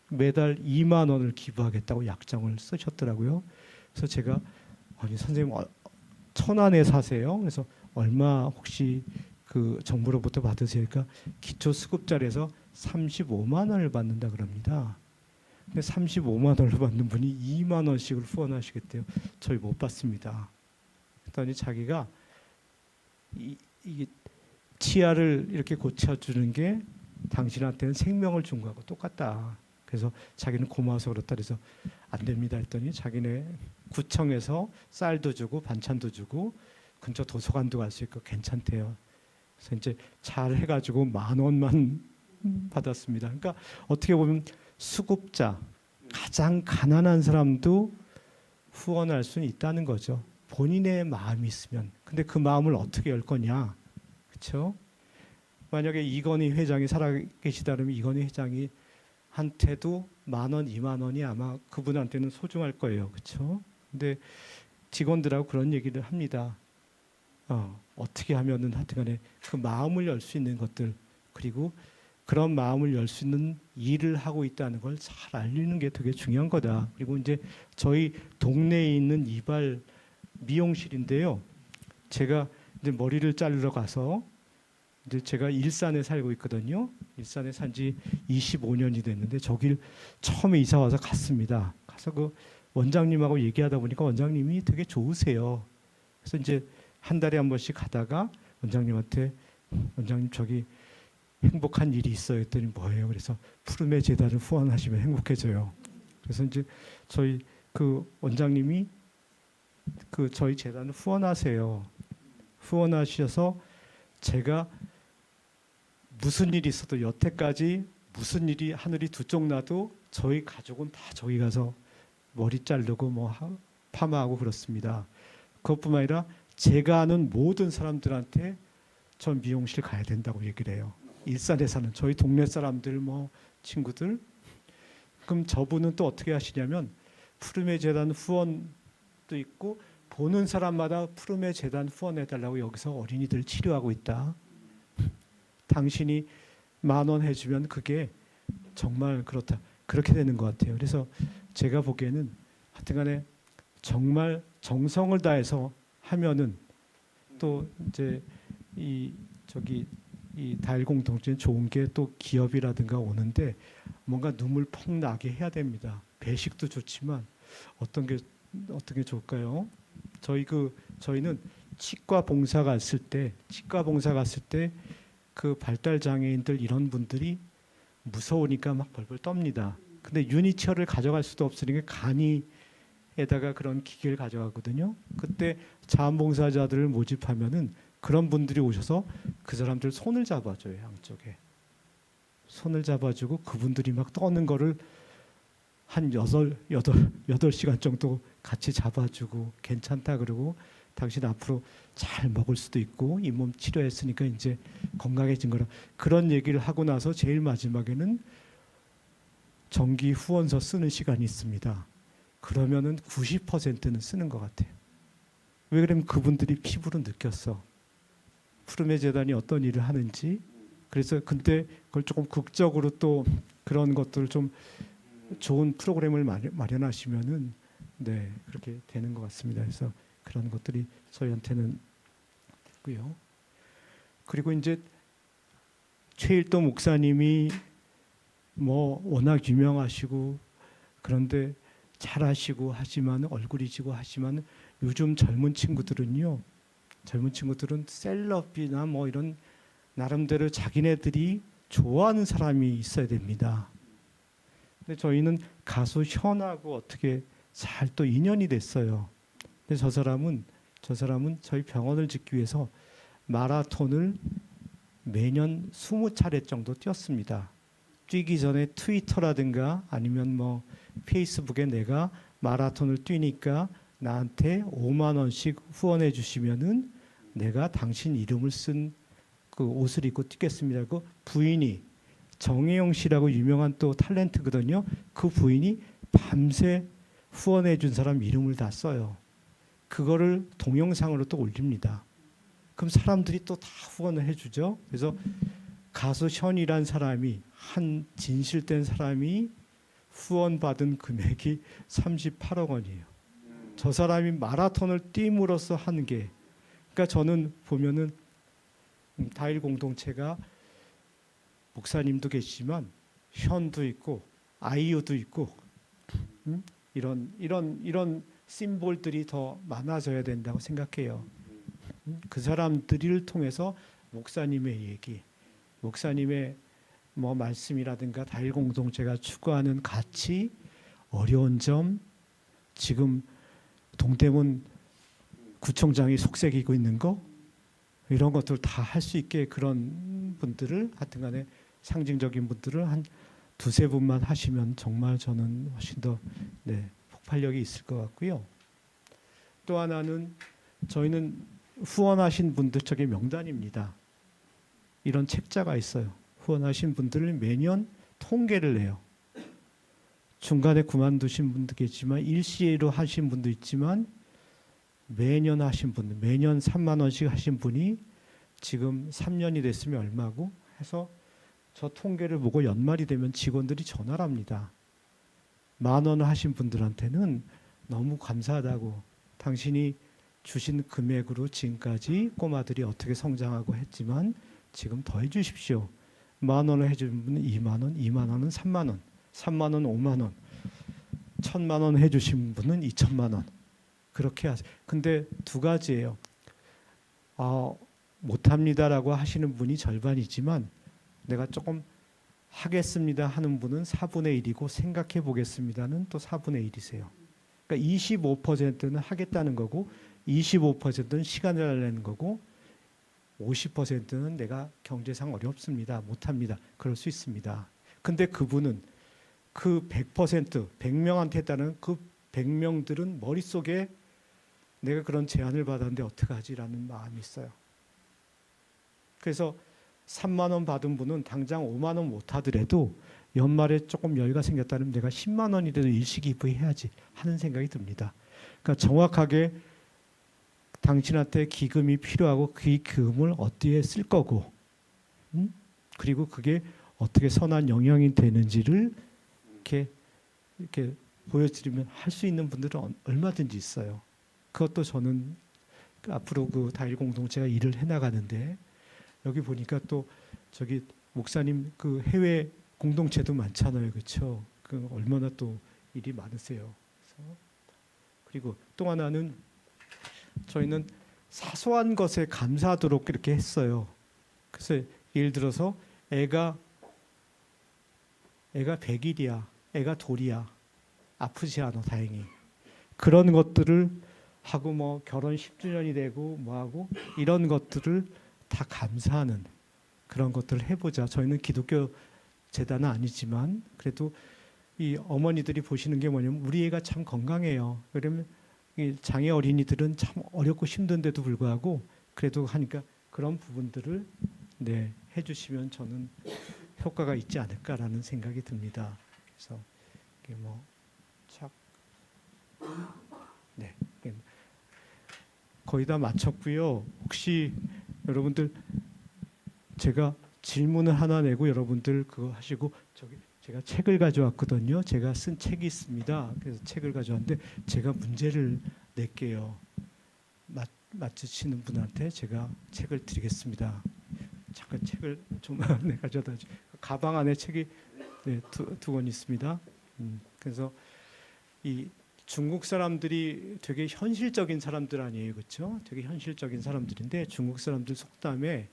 매달 2만 원을 기부하겠다고 약정을 쓰셨더라고요. 그래서 제가 아니 선생님 천안에 사세요? 그래서 얼마 혹시 그 정부로부터 받으세요? 그러니까 기초수급자리에서 35만 원을 받는다 그럽니다. 근데 35만 원을 받는 분이 2만 원씩을 후원하시겠대요. 저희 못 받습니다. 그랬더니 자기가 이 치아를 이렇게 고쳐주는 게 당신한테는 생명을 준 거하고 똑같다. 그래서 자기는 고마워서 그렇다 그래서 안 됩니다 했더니 자기네 구청에서 쌀도 주고 반찬도 주고 근처 도서관도 갈 수 있고 괜찮대요. 그래서 이제 잘 해가지고 10,000원만 받았습니다. 그러니까 어떻게 보면 수급자, 가장 가난한 사람도 후원할 수는 있다는 거죠. 본인의 마음이 있으면. 근데 그 마음을 어떻게 열 거냐, 그렇죠? 만약에 이건희 회장이 살아계시다 그러면 이건희 회장이 한테도 10,000원, 20,000원이 아마 그분한테는 소중할 거예요, 그렇죠? 근데 직원들하고 그런 얘기를 합니다. 어떻게 하면은 하여튼간에 그 마음을 열 수 있는 것들, 그리고 그런 마음을 열 수 있는 일을 하고 있다는 걸 잘 알리는 게 되게 중요한 거다. 그리고 이제 저희 동네에 있는 이발 미용실인데요. 제가 이제 머리를 자르러 가서 이제 제가 일산에 살고 있거든요. 일산에 산지 25년이 됐는데 저길 처음에 이사 와서 갔습니다. 가서 그 원장님하고 얘기하다 보니까 원장님이 되게 좋으세요. 그래서 이제 한 달에 한 번씩 가다가 원장님한테 원장님 저기 행복한 일이 있어요 했더니 뭐예요? 그래서 푸르메 재단을 후원하시면 행복해져요. 그래서 이제 저희 그 원장님이 그 저희 재단을 후원하세요. 후원하셔서 제가 무슨 일이 있어도 여태까지 무슨 일이 하늘이 두 쪽 나도 저희 가족은 다 저기 가서 머리 자르고 뭐 파마하고 그렇습니다. 그것뿐만 아니라 제가 아는 모든 사람들한테 전 미용실 가야 된다고 얘기를 해요. 일산에 사는 저희 동네 사람들 뭐 친구들. 그럼 저분은 또 어떻게 하시냐면 푸르메 재단 후원도 있고 보는 사람마다 푸르메 재단 후원해달라고 여기서 어린이들 치료하고 있다. 당신이 10,000원 해주면 그게 정말 그렇다. 그렇게 되는 것 같아요. 그래서 제가 보기에는 하여튼간에 정말 정성을 다해서 하면은 또 이제 이 다일 공동체는 좋은 게 또 기업이라든가 오는데 뭔가 눈물 펑 나게 해야 됩니다. 배식도 좋지만 어떤 게 좋을까요? 저희는 치과 봉사 갔을 때 그 발달 장애인들 이런 분들이 무서우니까 막 벌벌 떱니다. 근데 유니체어를 가져갈 수도 없으니까 간이에다가 그런 기계를 가져가거든요. 그때 자원봉사자들을 모집하면은 그런 분들이 오셔서 그 사람들 손을 잡아줘요. 양쪽에 손을 잡아주고 그분들이 막 떠는 거를 한 8시간 정도 같이 잡아주고 괜찮다 그러고 당신 앞으로 잘 먹을 수도 있고 잇몸 치료했으니까 이제 건강해진 거라 그런 얘기를 하고 나서 제일 마지막에는 정기 후원서 쓰는 시간이 있습니다. 그러면은 90%는 쓰는 것 같아요. 왜 그러면 그분들이 피부로 느꼈어. 푸르메 재단이 어떤 일을 하는지. 그래서 근데 그걸 조금 극적으로 또 그런 것들을 좀 좋은 프로그램을 마련하시면은 네 그렇게 되는 것 같습니다. 그래서 그런 것들이 저희한테는 있고요. 그리고 이제 최일도 목사님이 뭐 워낙 유명하시고 그런데 잘하시고 하지만 얼굴이 지고 하지만 요즘 젊은 친구들은 셀럽이나 뭐 이런 나름대로 자기네들이 좋아하는 사람이 있어야 됩니다. 근데 저희는 가수 현하고 어떻게 잘 또 인연이 됐어요. 근데 저 사람은 저희 병원을 짓기 위해서 마라톤을 매년 20차례 정도 뛰었습니다. 뛰기 전에 트위터라든가 아니면 뭐 페이스북에 내가 마라톤을 뛰니까 나한테 5만 원씩 후원해 주시면은 내가 당신 이름을 쓴 그 옷을 입고 뛰겠습니다. 그 부인이 정혜영 씨라고 유명한 또 탤런트거든요. 그 부인이 밤새 후원해 준 사람 이름을 다 써요. 그거를 동영상으로 또 올립니다. 그럼 사람들이 또 다 후원을 해주죠. 그래서 가수 션이란 사람이 한 진실된 사람이 후원받은 금액이 38억 원이에요. 저 사람이 마라톤을 뛰므로써 한 게, 그러니까 저는 보면은 다일 공동체가 목사님도 계시지만 션도 있고 아이유도 있고 이런 심볼들이 더 많아져야 된다고 생각해요. 그 사람들을 통해서 목사님의 얘기, 목사님의 뭐 말씀이라든가 다일 공동체가 추구하는 가치, 어려운 점, 지금 동대문 구청장이 속색이고 있는 거 이런 것들 다 할 수 있게 그런 분들을 하여튼간에 상징적인 분들을 한 두세 분만 하시면 정말 저는 훨씬 더 폭발력이 있을 것 같고요. 또 하나는 저희는 후원하신 분들 저게 명단입니다. 이런 책자가 있어요. 후원하신 분들을 매년 통계를 내요. 중간에 그만두신 분도 계시지만 일시로 하신 분도 있지만 매년 하신 분들, 매년 3만 원씩 하신 분이 지금 3년이 됐으면 얼마고 해서 저 통계를 보고 연말이 되면 직원들이 전화를 합니다. 10,000원 하신 분들한테는 너무 감사하다고, 당신이 주신 금액으로 지금까지 꼬마들이 어떻게 성장하고 했지만 지금 더 해주십시오. 10,000원을 해주신 분은 2만 원, 2만 원은 3만 원, 3만 원 5만 원, 1,000만 원 해주신 분은 2천만 원. 그렇게 하세요. 근데 두 가지예요. 못합니다라고 하시는 분이 절반이지만 내가 조금 하겠습니다 하는 분은 4분의 1이고 생각해 보겠습니다는 또 4분의 1이세요. 그러니까 25%는 하겠다는 거고 25%는 시간을 달라는 거고 50%는 내가 경제상 어렵습니다. 못합니다. 그럴 수 있습니다. 근데 그분은 그 100%, 100명한테 했다는 그 100명들은 머릿속에 내가 그런 제안을 받았는데 어떡하지라는 마음이 있어요. 그래서 3만 원 받은 분은 당장 5만 원 못 하더라도 연말에 조금 여유가 생겼다면 내가 10만 원이라도 일시기부에 해야지 하는 생각이 듭니다. 그러니까 정확하게 당신한테 기금이 필요하고 그 기금을 어디에 쓸 거고 그리고 그게 어떻게 선한 영향이 되는지를 이렇게 보여드리면 할 수 있는 분들은 얼마든지 있어요. 그것도 저는 앞으로 그 다일 공동체가 일을 해나가는데 여기 보니까 또 저기 목사님 그 해외 공동체도 많잖아요, 그렇죠? 그 얼마나 또 일이 많으세요. 그리고 또 하나는 저희는 사소한 것에 감사하도록 이렇게 했어요. 그래서 예를 들어서 애가 100일이야, 애가 돌이야, 아프지 않아 다행히. 그런 것들을 하고 뭐 결혼 10주년이 되고 뭐하고 이런 것들을 다 감사하는 그런 것들을 해보자. 저희는 기독교 재단은 아니지만 그래도 이 어머니들이 보시는 게 뭐냐면 우리 애가 참 건강해요. 그러면 이 장애 어린이들은 참 어렵고 힘든데도 불구하고 그래도 하니까 그런 부분들을 해주시면 저는 효과가 있지 않을까라는 생각이 듭니다. 그래서 이게 거의 다 마쳤고요. 혹시 여러분들 제가 질문을 하나 내고 여러분들 그거 하시고 저기 제가 책을 가져왔거든요. 제가 쓴 책이 있습니다. 그래서 책을 가져왔는데 제가 문제를 낼게요. 맞추시는 분한테 제가 책을 드리겠습니다. 잠깐 책을 좀 가져다 주. 가방 안에 책이 두 권 있습니다. 그래서 이 중국 사람들이 되게 현실적인 사람들 아니에요, 그렇죠? 되게 현실적인 사람들인데 중국 사람들 속담에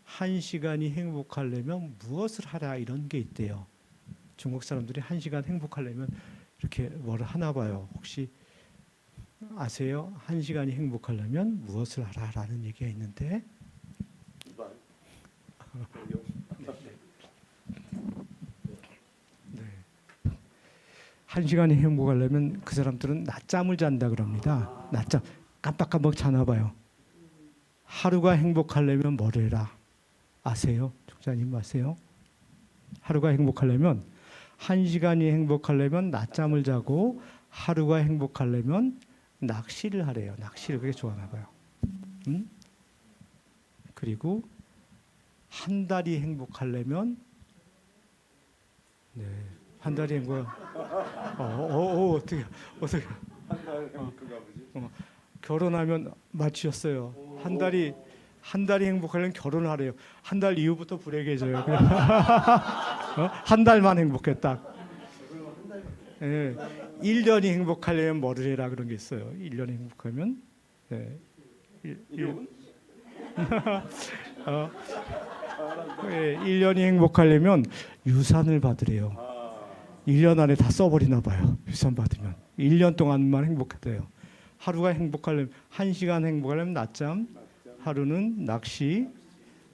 1시간이 행복하려면 무엇을 하라 이런 게 있대요. 중국 사람들이 1시간 행복하려면 이렇게 뭘 하나 봐요. 혹시 아세요? 1시간이 행복하려면 무엇을 하라라는 얘기가 있는데 한 시간이 행복하려면 그 사람들은 낮잠을 잔다 그럽니다. 낮잠 깜빡깜빡 자나 봐요. 하루가 행복하려면 뭘 해라 아세요? 총장님 아세요? 하루가 행복하려면 한 시간이 행복하려면 낮잠을 자고 하루가 행복하려면 낚시를 하래요. 낚시를 그게 좋아하나 봐요. 그리고 한 달이 행복하려면 네, 한 달이 행복. 어떻게 한달 행복한가 보지. 결혼하면 맞추셨어요. 한 달이 행복하려면 결혼하래요. 한 달 이후부터 불행해져요. 한 달만 행복했다. 예, 1년이 행복하려면 뭐를 해라 그런 게 있어요. 1년이 행복하면 예, 1년이 행복하려면 유산을 받으래요. 1년 안에 다 써버리나 봐요. 유산 받으면 1년 동안만 행복했대요. 하루가 행복하려면 1시간 행복하려면 낮잠, 하루는 낚시,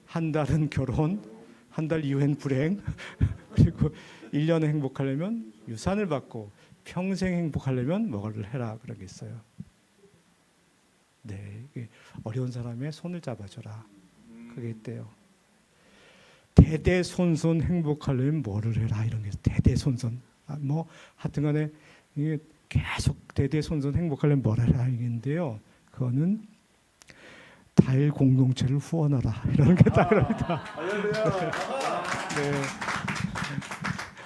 한 달은 결혼, 한 달 이후엔 불행, 그리고 1년 행복하려면 유산을 받고 평생 행복하려면 뭐를 해라 그런 게 있어요. 네, 어려운 사람의 손을 잡아줘라. 그게 있대요. 대대손손 행복하려면 뭐를 해라 이런 게 있어요. 대대손손. 뭐 하여튼간에 이게 계속 대대손손 행복하려면 뭘 해라 이건데요. 그거는 달 공동체를 후원하라 이런 게 딱 그럽니다. 할렐루야. 네.